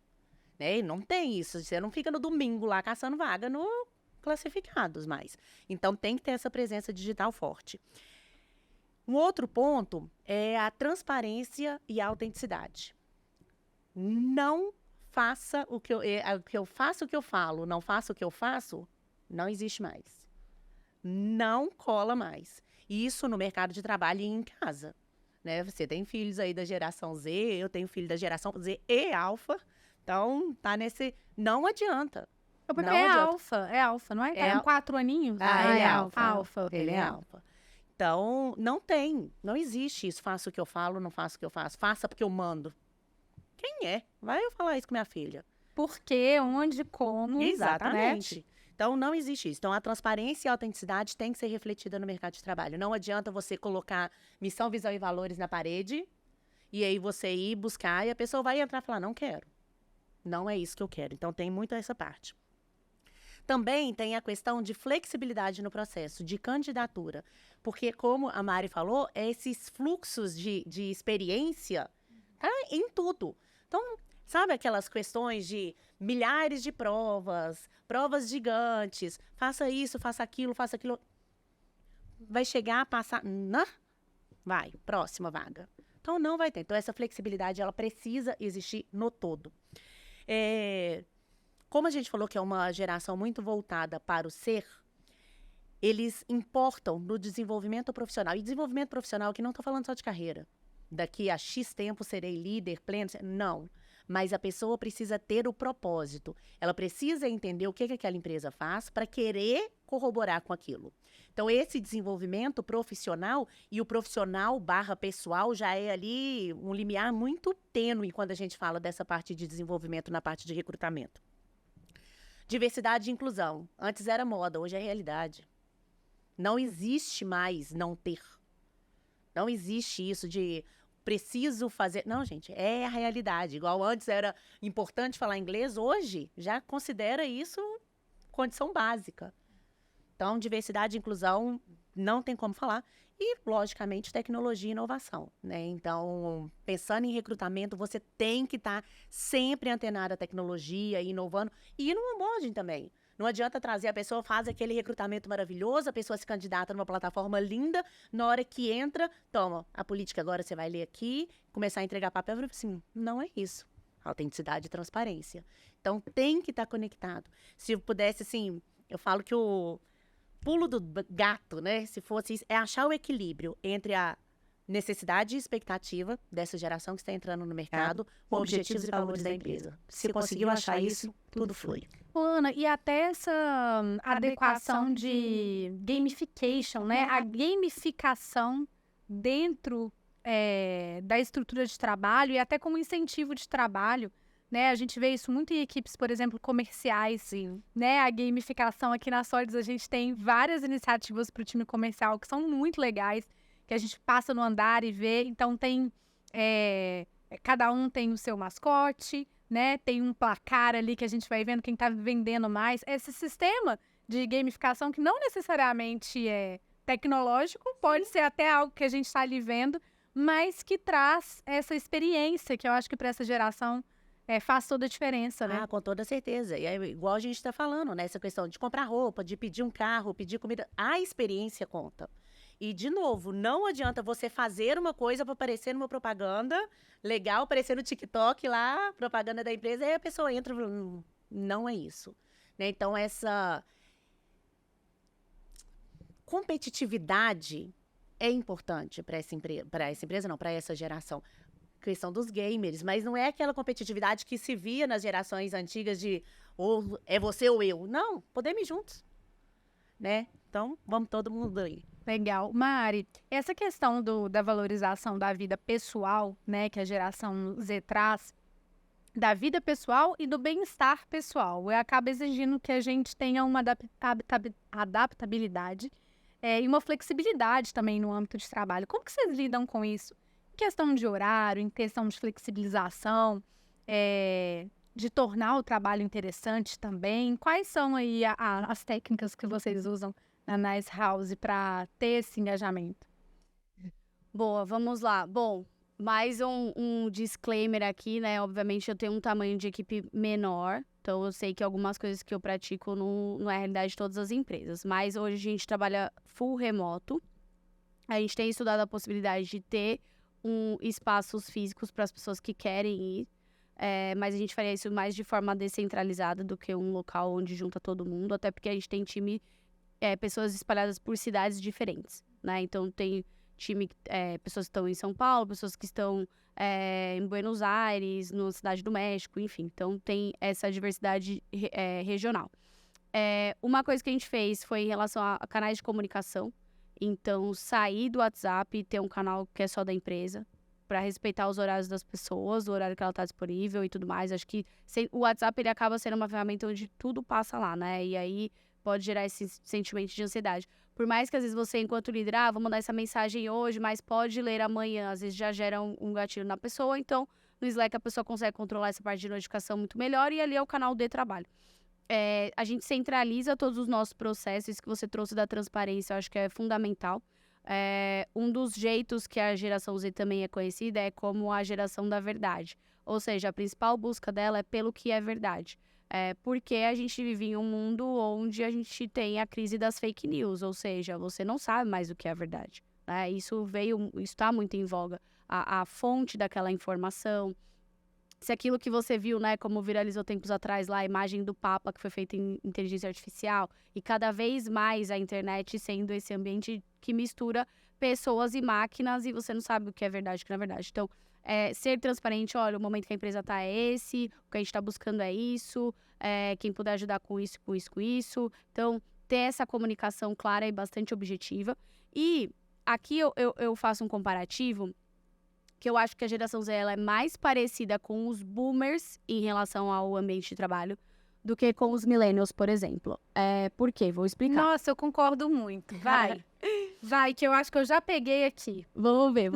né? E não tem isso, você não fica no domingo lá caçando vaga no classificados mais. Então, tem que ter essa presença digital forte. Um outro ponto é a transparência e a autenticidade. Não faça o que eu faço o que eu falo, não faça o que eu faço, não existe mais. Não cola mais. Isso no mercado de trabalho e em casa. Né? Você tem filhos aí da geração Z, eu tenho filho da geração Z e alfa. Então, tá nesse... Não adianta. O Pepe Não é adianta. alfa, não é? É Tá com 4 aninhos? Ele é alfa. Alfa. Ele é alfa. Então, não existe isso. Faça o que eu falo, não faça o que eu faço. Faça porque eu mando. Quem é? Vai eu falar isso com minha filha. Por quê, onde, como, Exatamente. né? Então, não existe isso. Então, a transparência e a autenticidade tem que ser refletida no mercado de trabalho. Não adianta você colocar missão, visão e valores na parede e aí você ir buscar e a pessoa vai entrar e falar, não quero. Não é isso que eu quero. Então, tem muito essa parte. Também tem a questão de flexibilidade no processo, de candidatura. Porque, como a Mari falou, esses fluxos de experiência tá em tudo. Então, sabe aquelas questões de milhares de provas, provas gigantes, faça isso, faça aquilo, faça aquilo. Vai chegar, passar... Não? Vai, próxima vaga. Então, não vai ter. Então, essa flexibilidade, ela precisa existir no todo. Como a gente falou que é uma geração muito voltada para o ser, eles importam no desenvolvimento profissional. E desenvolvimento profissional aqui não estou falando só de carreira. Daqui a X tempo serei líder, pleno. Não. Mas a pessoa precisa ter o propósito. Ela precisa entender o que aquela empresa faz para querer corroborar com aquilo. Então, esse desenvolvimento profissional e o profissional / pessoal já é ali um limiar muito tênue quando a gente fala dessa parte de desenvolvimento na parte de recrutamento. Diversidade e inclusão. Antes era moda, hoje é realidade. Não existe mais não ter. Não existe isso de preciso fazer... Não, gente, é a realidade. Igual antes era importante falar inglês, hoje já considera isso condição básica. Então, diversidade e inclusão não tem como falar. E, logicamente, tecnologia e inovação, né? Então, pensando em recrutamento, você tem que estar sempre antenado à tecnologia e inovando. E no onboarding também. Não adianta trazer a pessoa, faz aquele recrutamento maravilhoso, a pessoa se candidata numa plataforma linda, na hora que entra, toma, a política agora você vai ler aqui, começar a entregar papel, assim, não é isso. Autenticidade e transparência. Então, tem que estar conectado. Se eu pudesse, assim, eu falo que o pulo do gato, né, se fosse isso, é achar o equilíbrio entre a necessidade e expectativa dessa geração que está entrando no mercado, com objetivos e valores da empresa. Se conseguiu achar isso, tudo flui. Ana, e até essa adequação de gamification, né? A gamificação dentro da estrutura de trabalho e até como incentivo de trabalho, né? A gente vê isso muito em equipes, por exemplo, comerciais. Sim. Né? A gamificação aqui na Solids, a gente tem várias iniciativas para o time comercial que são muito legais, que a gente passa no andar e vê. Então, tem cada um tem o seu mascote, né? Tem um placar ali que a gente vai vendo quem está vendendo mais. Esse sistema de gamificação que não necessariamente é tecnológico, pode ser até algo que a gente está ali vendo, mas que traz essa experiência que eu acho que para essa geração faz toda a diferença, né? Ah, com toda certeza. E é igual a gente está falando, né? Essa questão de comprar roupa, de pedir um carro, pedir comida. A experiência conta. E, de novo, não adianta você fazer uma coisa para aparecer numa propaganda legal, aparecer no TikTok lá, propaganda da empresa, e aí a pessoa entra e fala, não é isso. Né? Então, essa competitividade é importante para essa empresa, não, para essa geração. Questão dos gamers, mas não é aquela competitividade que se via nas gerações antigas de ou é você ou eu. Não, podemos ir juntos, né? Então, vamos todo mundo aí. Legal. Mari, essa questão da valorização da vida pessoal, né, que a geração Z traz, da vida pessoal e do bem-estar pessoal, acaba exigindo que a gente tenha uma adaptabilidade e uma flexibilidade também no âmbito de trabalho. Como que vocês lidam com isso? Em questão de horário, em questão de flexibilização, de tornar o trabalho interessante também. Quais são aí as técnicas que vocês usam na Nice House para ter esse engajamento? Boa, vamos lá. Bom, mais um disclaimer aqui, né? Obviamente eu tenho um tamanho de equipe menor, então eu sei que algumas coisas que eu pratico não é a realidade de todas as empresas. Mas hoje a gente trabalha full remoto. A gente tem estudado a possibilidade de ter espaços físicos para as pessoas que querem ir, mas a gente faria isso mais de forma descentralizada do que um local onde junta todo mundo, até porque a gente tem time, pessoas espalhadas por cidades diferentes, né? Então tem time, pessoas que estão em São Paulo, pessoas que estão em Buenos Aires, na Cidade do México, enfim. Então tem essa diversidade regional. Uma coisa que a gente fez foi em relação a canais de comunicação. Então, sair do WhatsApp e ter um canal que é só da empresa, para respeitar os horários das pessoas, o horário que ela está disponível e tudo mais. Acho que o WhatsApp ele acaba sendo uma ferramenta onde tudo passa lá, né? E aí pode gerar esse sentimento de ansiedade. Por mais que às vezes você, enquanto líder, vou mandar essa mensagem hoje, mas pode ler amanhã. Às vezes já gera um gatilho na pessoa. Então, no Slack a pessoa consegue controlar essa parte de notificação muito melhor e ali é o canal de trabalho. A gente centraliza todos os nossos processos, isso que você trouxe da transparência, eu acho que é fundamental. Um dos jeitos que a geração Z também é conhecida é como a geração da verdade. Ou seja, a principal busca dela é pelo que é verdade. Porque a gente vive em um mundo onde a gente tem a crise das fake news, ou seja, você não sabe mais o que é verdade. Né? Isso está muito em voga. A fonte daquela informação. Se aquilo que você viu, né, como viralizou tempos atrás lá, a imagem do Papa que foi feita em inteligência artificial, e cada vez mais a internet sendo esse ambiente que mistura pessoas e máquinas e você não sabe o que é verdade e o que não é verdade. Então, ser transparente, olha, o momento que a empresa está é esse, o que a gente está buscando é isso, quem puder ajudar com isso, com isso, com isso. Então, ter essa comunicação clara e bastante objetiva. E aqui eu faço um comparativo, que eu acho que a geração Z ela é mais parecida com os boomers em relação ao ambiente de trabalho do que com os millennials, por exemplo. Por quê? Vou explicar. Nossa, eu concordo muito. Vai. Vai, que eu acho que eu já peguei aqui. Vamos ver.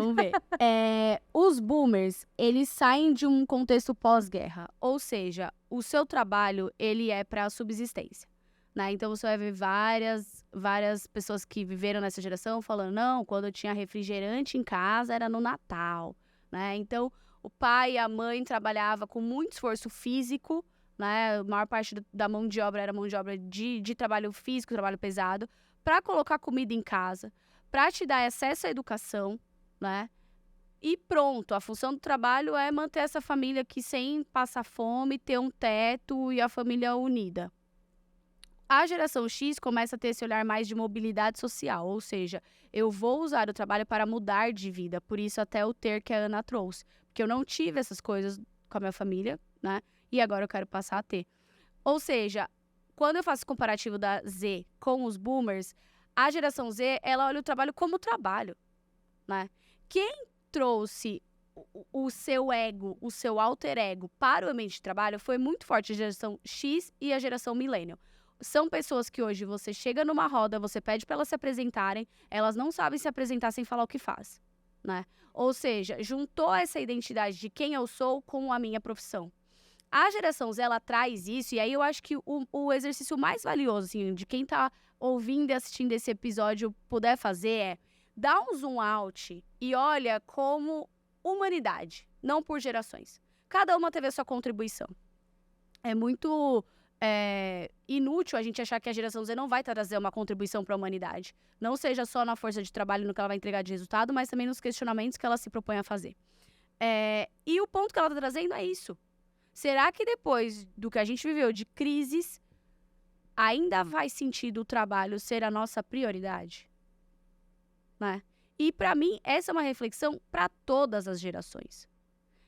Os boomers, eles saem de um contexto pós-guerra. Ou seja, o seu trabalho, ele é para subsistência. Né? Então, você vai ver várias pessoas que viveram nessa geração falando, não, quando eu tinha refrigerante em casa era no Natal, né? Então, o pai e a mãe trabalhavam com muito esforço físico, né? A maior parte da mão de obra era mão de obra de trabalho físico, trabalho pesado, para colocar comida em casa, para te dar acesso à educação, né? E pronto, a função do trabalho é manter essa família aqui sem passar fome, ter um teto e a família unida. A geração X começa a ter esse olhar mais de mobilidade social, ou seja, eu vou usar o trabalho para mudar de vida, por isso até o ter que a Ana trouxe, porque eu não tive essas coisas com a minha família, né? E agora eu quero passar a ter. Ou seja, quando eu faço o comparativo da Z com os boomers, a geração Z, ela olha o trabalho como trabalho, né? Quem trouxe o seu ego, o seu alter ego para o ambiente de trabalho foi muito forte a geração X e a geração Millennial. São pessoas que hoje você chega numa roda, você pede para elas se apresentarem, elas não sabem se apresentar sem falar o que faz, né? Ou seja, juntou essa identidade de quem eu sou com a minha profissão. A geração Z, ela traz isso, e aí eu acho que o exercício mais valioso, assim, de quem tá ouvindo e assistindo esse episódio puder fazer é dar um zoom out e olha como humanidade, não por gerações. Cada uma teve a sua contribuição. É muito inútil a gente achar que a geração Z não vai trazer uma contribuição para a humanidade. Não seja só na força de trabalho no que ela vai entregar de resultado, mas também nos questionamentos que ela se propõe a fazer. E o ponto que ela está trazendo é isso. Será que depois do que a gente viveu de crises, ainda faz sentido o trabalho ser a nossa prioridade? Né? E para mim, essa é uma reflexão para todas as gerações.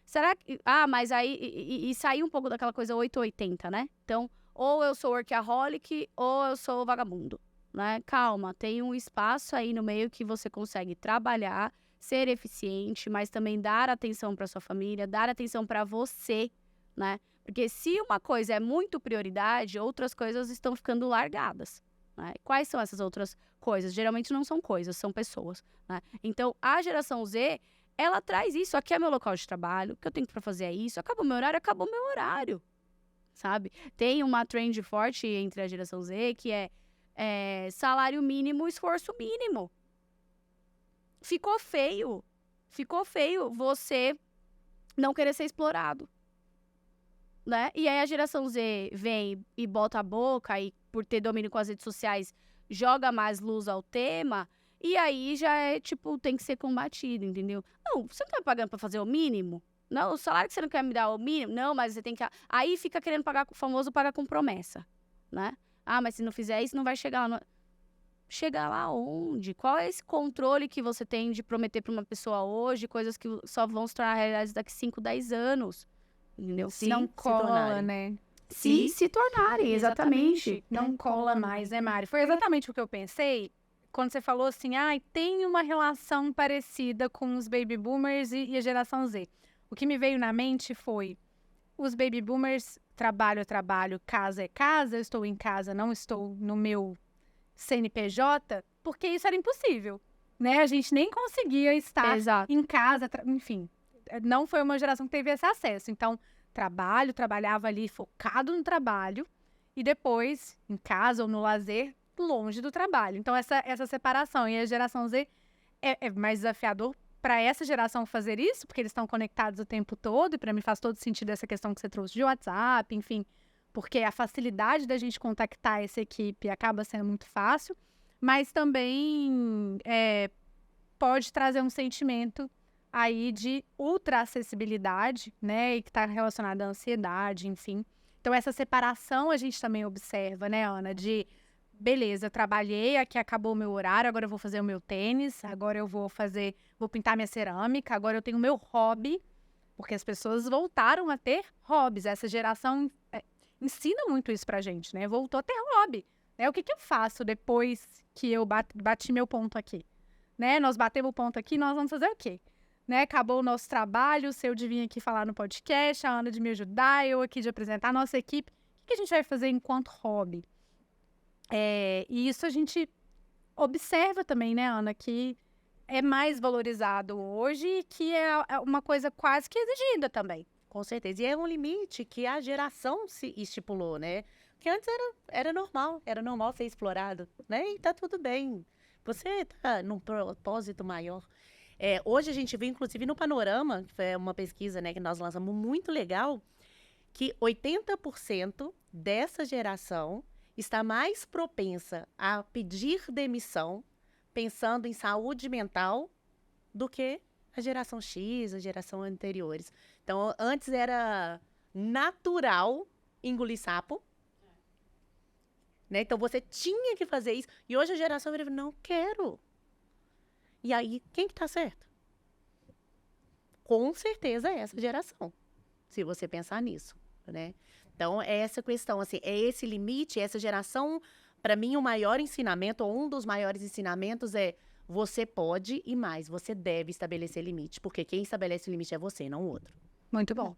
Será que... mas aí... E sair um pouco daquela coisa 880, né? Então, ou eu sou workaholic, ou eu sou vagabundo, né? Calma, tem um espaço aí no meio que você consegue trabalhar, ser eficiente, mas também dar atenção para sua família, dar atenção para você, né? Porque se uma coisa é muito prioridade, outras coisas estão ficando largadas, né? Quais são essas outras coisas? Geralmente não são coisas, são pessoas, né? Então, a geração Z... ela traz isso, aqui é meu local de trabalho, o que eu tenho para fazer é isso, acabou meu horário, sabe? Tem uma trend forte entre a geração Z que é salário mínimo, esforço mínimo. Ficou feio você não querer ser explorado, né? E aí a geração Z vem e bota a boca e por ter domínio com as redes sociais joga mais luz ao tema E aí já é, tipo, tem que ser combatido, entendeu? Não, você não tá pagando pra fazer o mínimo? Não, o salário que você não quer me dar é o mínimo? Não, mas você tem que... Aí fica querendo pagar, o famoso paga com promessa, né? Ah, mas se não fizer isso, não vai chegar lá. Chegar lá onde? Qual é esse controle que você tem de prometer pra uma pessoa hoje, coisas que só vão se tornar realidade daqui 5, 10 anos? Entendeu? Se não cola, tornarem. né? Se tornarem, exatamente. Não cola mais, né, Mari? Foi exatamente o que eu pensei quando você falou assim, tem uma relação parecida com os baby boomers e a geração Z. O que me veio na mente foi, os baby boomers, trabalho é trabalho, casa é casa, eu estou em casa, não estou no meu CNPJ, porque isso era impossível, né? A gente nem conseguia estar Exato. em casa, enfim, não foi uma geração que teve esse acesso. Então, trabalhava ali focado no trabalho e depois, em casa ou no lazer, longe do trabalho. Então, essa separação. E a geração Z é mais desafiador para essa geração fazer isso, porque eles estão conectados o tempo todo, e para mim faz todo sentido essa questão que você trouxe de WhatsApp, enfim, porque a facilidade da gente contactar essa equipe acaba sendo muito fácil, mas também pode trazer um sentimento aí de ultra acessibilidade, né, e que está relacionada à ansiedade, enfim. Então, essa separação a gente também observa, né, Ana, de beleza, eu trabalhei, aqui acabou o meu horário, agora eu vou fazer o meu tênis, agora eu vou pintar minha cerâmica, agora eu tenho o meu hobby, porque as pessoas voltaram a ter hobbies. Essa geração ensina muito isso pra gente, né? Voltou a ter hobby. Né? O que eu faço depois que eu bati meu ponto aqui? Né? Nós batemos o ponto aqui, nós vamos fazer o quê? Né? Acabou o nosso trabalho, o seu de vir aqui falar no podcast, a Ana de me ajudar, eu aqui de apresentar a nossa equipe. O que a gente vai fazer enquanto hobby? E isso a gente observa também, né, Ana, que é mais valorizado hoje e que é uma coisa quase que exigida também. Com certeza. E é um limite que a geração se estipulou, né? Porque antes era normal ser explorado, né? E tá tudo bem. Você tá num propósito maior. Hoje a gente vê, inclusive, no Panorama, que foi uma pesquisa, né, que nós lançamos muito legal, que 80% dessa geração está mais propensa a pedir demissão pensando em saúde mental do que a geração X, a geração anteriores. Então, antes era natural engolir sapo, né? Então, você tinha que fazer isso. E hoje a geração vira, não quero. E aí, quem que tá certo? Com certeza é essa geração, se você pensar nisso, né? Então, é essa questão, assim, é esse limite, essa geração, para mim, o maior ensinamento, ou um dos maiores ensinamentos é você pode e mais, você deve estabelecer limite, porque quem estabelece o limite é você, não o outro. Muito bom.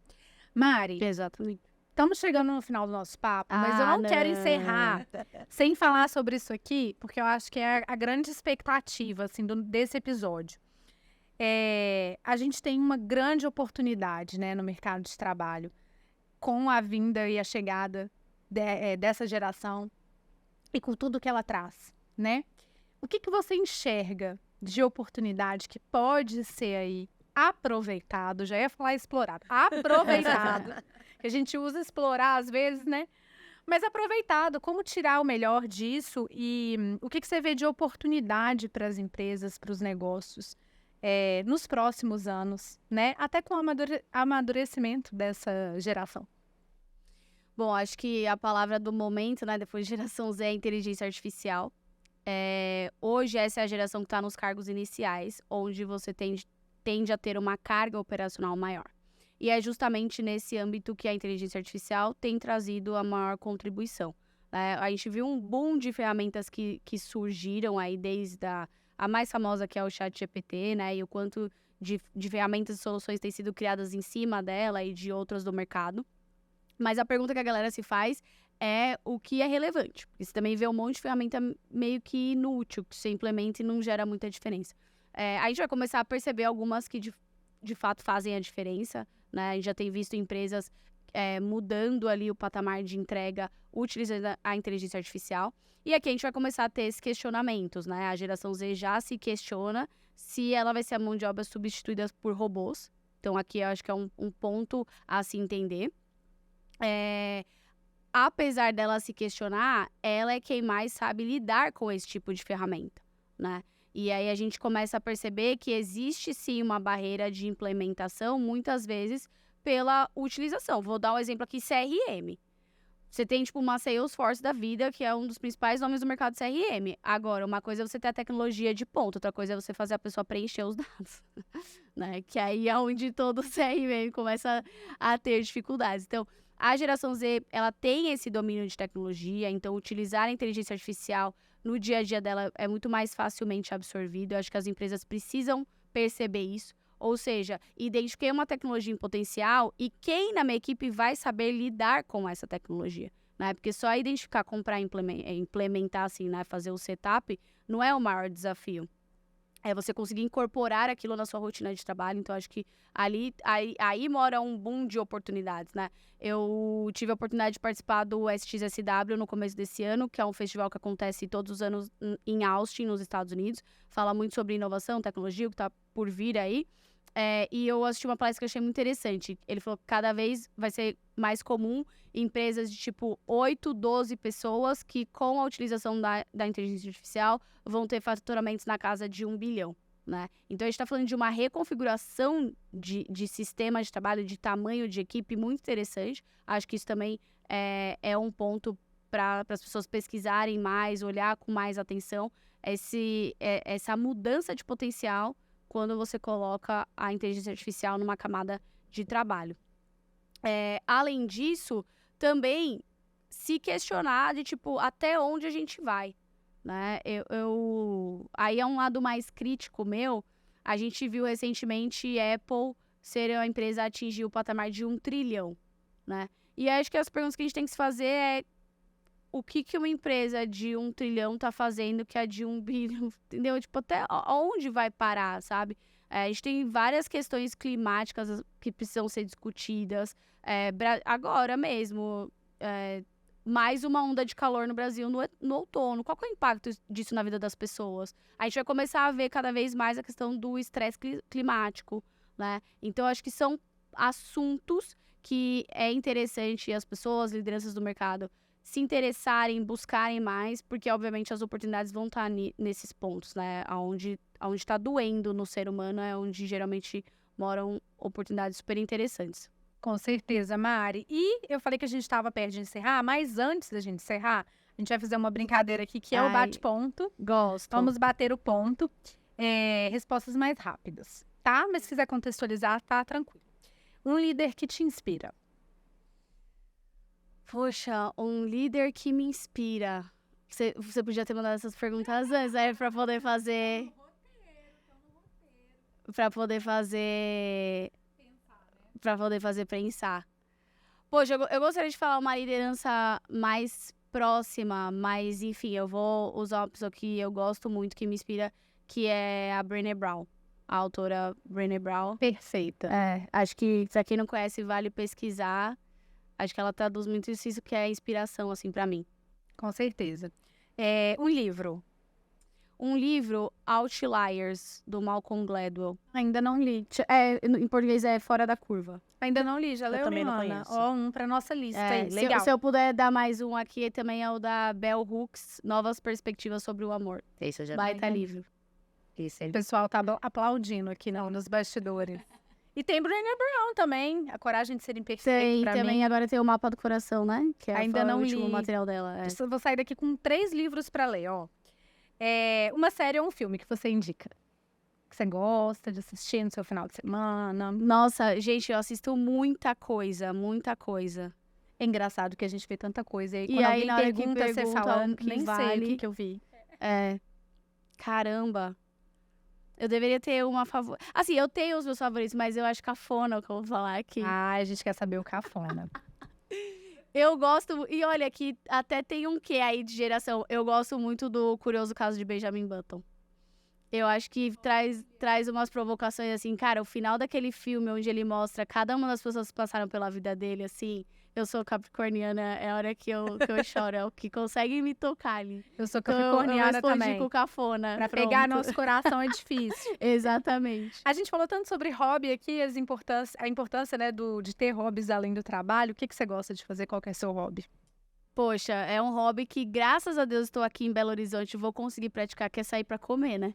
Mari, Exatamente. estamos chegando no final do nosso papo, mas eu não quero encerrar sem falar sobre isso aqui, porque eu acho que é a grande expectativa, assim, desse episódio. A gente tem uma grande oportunidade, né, no mercado de trabalho, com a vinda e a chegada dessa geração e com tudo que ela traz, né? O que você enxerga de oportunidade que pode ser aí aproveitado? Já ia falar explorado. Aproveitado. Que a gente usa explorar às vezes, né? Mas aproveitado, como tirar o melhor disso e o que você vê de oportunidade para as empresas, para os negócios nos próximos anos, né? Até com o amadurecimento dessa geração. Bom, acho que a palavra do momento, né, depois de geração Z, é inteligência artificial. Hoje essa é a geração que está nos cargos iniciais, onde você tende a ter uma carga operacional maior. E é justamente nesse âmbito que a inteligência artificial tem trazido a maior contribuição. A gente viu um boom de ferramentas que surgiram aí desde a mais famosa, que é o ChatGPT, né? E o quanto de ferramentas e soluções têm sido criadas em cima dela e de outras do mercado. Mas a pergunta que a galera se faz é o que é relevante. Porque você também vê um monte de ferramenta meio que inútil, que você implementa e não gera muita diferença. A gente vai começar a perceber algumas que de fato fazem a diferença, né? A gente já tem visto empresas mudando ali o patamar de entrega, utilizando a inteligência artificial. E aqui a gente vai começar a ter esses questionamentos, né? A geração Z já se questiona se ela vai ser a mão de obra substituída por robôs. Então aqui eu acho que é um ponto a se entender. Apesar dela se questionar, ela é quem mais sabe lidar com esse tipo de ferramenta, né? E aí a gente começa a perceber que existe sim uma barreira de implementação, muitas vezes, pela utilização. Vou dar um exemplo aqui, CRM. Você tem, tipo, uma Salesforce da vida, que é um dos principais nomes do mercado CRM. Agora, uma coisa é você ter a tecnologia de ponta, outra coisa é você fazer a pessoa preencher os dados, né? Que aí é onde todo CRM começa a ter dificuldades. Então, a geração Z, ela tem esse domínio de tecnologia, então utilizar a inteligência artificial no dia a dia dela é muito mais facilmente absorvido. Eu acho que as empresas precisam perceber isso. Ou seja, identifiquei uma tecnologia em potencial e quem na minha equipe vai saber lidar com essa tecnologia, né? Porque só identificar, comprar e implementar, assim, né? Fazer o setup não é o maior desafio. É você conseguir incorporar aquilo na sua rotina de trabalho. Então, acho que aí mora um boom de oportunidades, né? Eu tive a oportunidade de participar do SXSW no começo desse ano, que é um festival que acontece todos os anos em Austin, nos Estados Unidos. Fala muito sobre inovação, tecnologia, o que está por vir aí. E eu assisti uma palestra que eu achei muito interessante. Ele falou que cada vez vai ser mais comum empresas de tipo 8, 12 pessoas que com a utilização da inteligência artificial vão ter faturamentos na casa de 1 bilhão, né? Então a gente está falando de uma reconfiguração de sistema de trabalho, de tamanho de equipe muito interessante. Acho que isso também é um ponto para as pessoas pesquisarem mais, olhar com mais atenção essa mudança de potencial quando você coloca a inteligência artificial numa camada de trabalho. Além disso, também se questionar de, tipo, até onde a gente vai, né? Aí é um lado mais crítico meu. A gente viu recentemente Apple ser a empresa a atingir o patamar de 1 trilhão, né? E acho que as perguntas que a gente tem que se fazer é o que uma empresa de 1 trilhão tá fazendo que a de 1 bilhão, entendeu? Tipo, até onde vai parar, sabe? A gente tem várias questões climáticas que precisam ser discutidas. Agora mesmo, mais uma onda de calor no Brasil no outono. Qual que é o impacto disso na vida das pessoas? A gente vai começar a ver cada vez mais a questão do estresse climático, né? Então, acho que são assuntos que é interessante as pessoas, lideranças do mercado, se interessarem, buscarem mais, porque, obviamente, as oportunidades vão estar nesses pontos, né? Onde está doendo no ser humano é onde, geralmente, moram oportunidades super interessantes. Com certeza, Mari. E eu falei que a gente estava perto de encerrar, mas antes da gente encerrar, a gente vai fazer uma brincadeira aqui, que é o bate-ponto. Gosto. Vamos bater o ponto. Respostas mais rápidas, tá? Mas se quiser contextualizar, tá tranquilo. Um líder que te inspira. Poxa, um líder que me inspira. Você podia ter mandado essas perguntas antes, né? Pra poder fazer... Pra poder fazer pensar. Poxa, eu gostaria de falar uma liderança mais próxima, mas, enfim, eu vou usar uma pessoa que eu gosto muito, que me inspira, que é a Brené Brown. A autora Brené Brown. Perfeita. Acho que, pra quem não conhece, vale pesquisar. Acho que ela traduz muito isso que é inspiração, assim, pra mim. Com certeza. Um livro. Um livro, Outliers, do Malcolm Gladwell. Ainda não li. Em português é Fora da Curva. Ainda não li, já leu, também não Ana? conheço. Ó, um pra nossa lista aí, legal. Se eu puder dar mais um aqui, também é o da Bell Hooks, Novas Perspectivas sobre o Amor. Esse eu já Baita livro. O pessoal tá aplaudindo aqui nos bastidores. E tem Brené Brown também, A Coragem de Ser Imperfeito, pra também mim. Agora tem o Mapa do Coração, né? Que Ainda não o último li. material dela. Eu vou sair daqui com 3 livros pra ler, ó. Uma série ou um filme que você indica? Que você gosta de assistir no seu final de semana? Nossa, gente, eu assisto muita coisa, muita coisa. É engraçado que a gente vê tanta coisa. E E quando aí, alguém na hora que pergunta, você pergunta fala, o que nem sei vale. o que eu vi. Caramba. Eu deveria ter uma favorita. Assim, eu tenho os meus favoritos, mas eu acho cafona o que eu vou falar aqui. A gente quer saber o cafona. Eu gosto... E olha, que até tem um quê aí de geração. Eu gosto muito do Curioso Caso de Benjamin Button. Eu acho que traz umas provocações, assim... Cara, o final daquele filme onde ele mostra cada uma das pessoas que passaram pela vida dele, assim... Eu sou capricorniana, é a hora que eu choro. É o que consegue me tocar ali. Eu sou Então, capricorniana eu também. com cafona. Pra Pronto. pegar nosso coração é difícil. Exatamente. A gente falou tanto sobre hobby aqui, a importância, né, de ter hobbies além do trabalho. O que você gosta de fazer? Qual que é seu hobby? Poxa, é um hobby que, graças a Deus, estou aqui em Belo Horizonte e vou conseguir praticar, que é sair pra comer, né?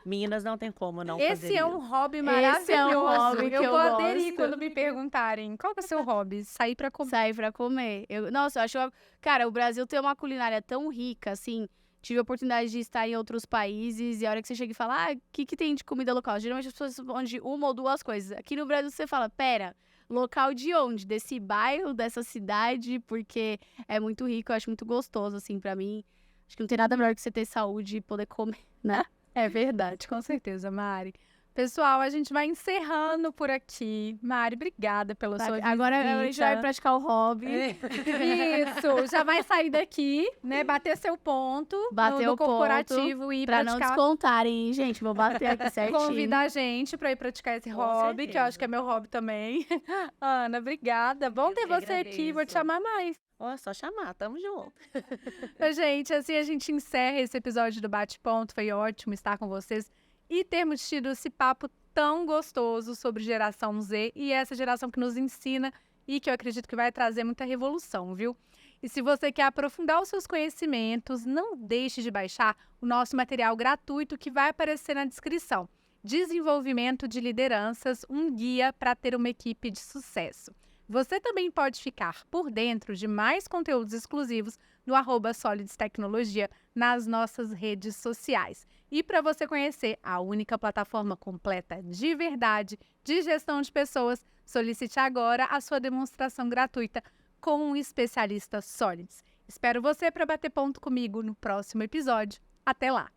Minas não tem como não Esse fazer é um isso. hobby maravilhoso. Esse é um hobby que eu eu vou aderir gosto. quando me perguntarem. Qual que é o seu hobby? Sair pra comer. Sair pra comer. Nossa, eu acho. Cara, o Brasil tem uma culinária tão rica, assim. Tive a oportunidade de estar em outros países e a hora que você chega e fala, o que tem de comida local? Geralmente as pessoas falam de uma ou duas coisas. Aqui no Brasil você fala, pera, local de onde? Desse bairro, dessa cidade? Porque é muito rico, eu acho muito gostoso, assim, pra mim. Acho que não tem nada melhor que você ter saúde e poder comer, né? É verdade, com certeza, Mari. Pessoal, a gente vai encerrando por aqui. Mari, obrigada pela sua visita. Agora a gente vai praticar o hobby. Isso, já vai sair daqui, né? Bater seu ponto Bater no o ponto corporativo e pra não praticar. descontarem, hein, gente? Vou bater aqui certinho. Convida a gente para ir praticar esse Com hobby, que eu acho certeza. que é meu hobby também. Ana, obrigada. Bom Eu ter que você aqui, vou te agradeço. chamar mais. Ó, só chamar, tamo junto. Gente, assim a gente encerra esse episódio do Bate-Ponto. Foi ótimo estar com vocês e termos tido esse papo tão gostoso sobre geração Z e essa geração que nos ensina e que eu acredito que vai trazer muita revolução, viu? E se você quer aprofundar os seus conhecimentos, não deixe de baixar o nosso material gratuito que vai aparecer na descrição. Desenvolvimento de lideranças, um guia para ter uma equipe de sucesso. Você também pode ficar por dentro de mais conteúdos exclusivos no @Solids Tecnologia nas nossas redes sociais. E para você conhecer a única plataforma completa de verdade de gestão de pessoas, solicite agora a sua demonstração gratuita com um especialista Solids. Espero você para bater ponto comigo no próximo episódio. Até lá!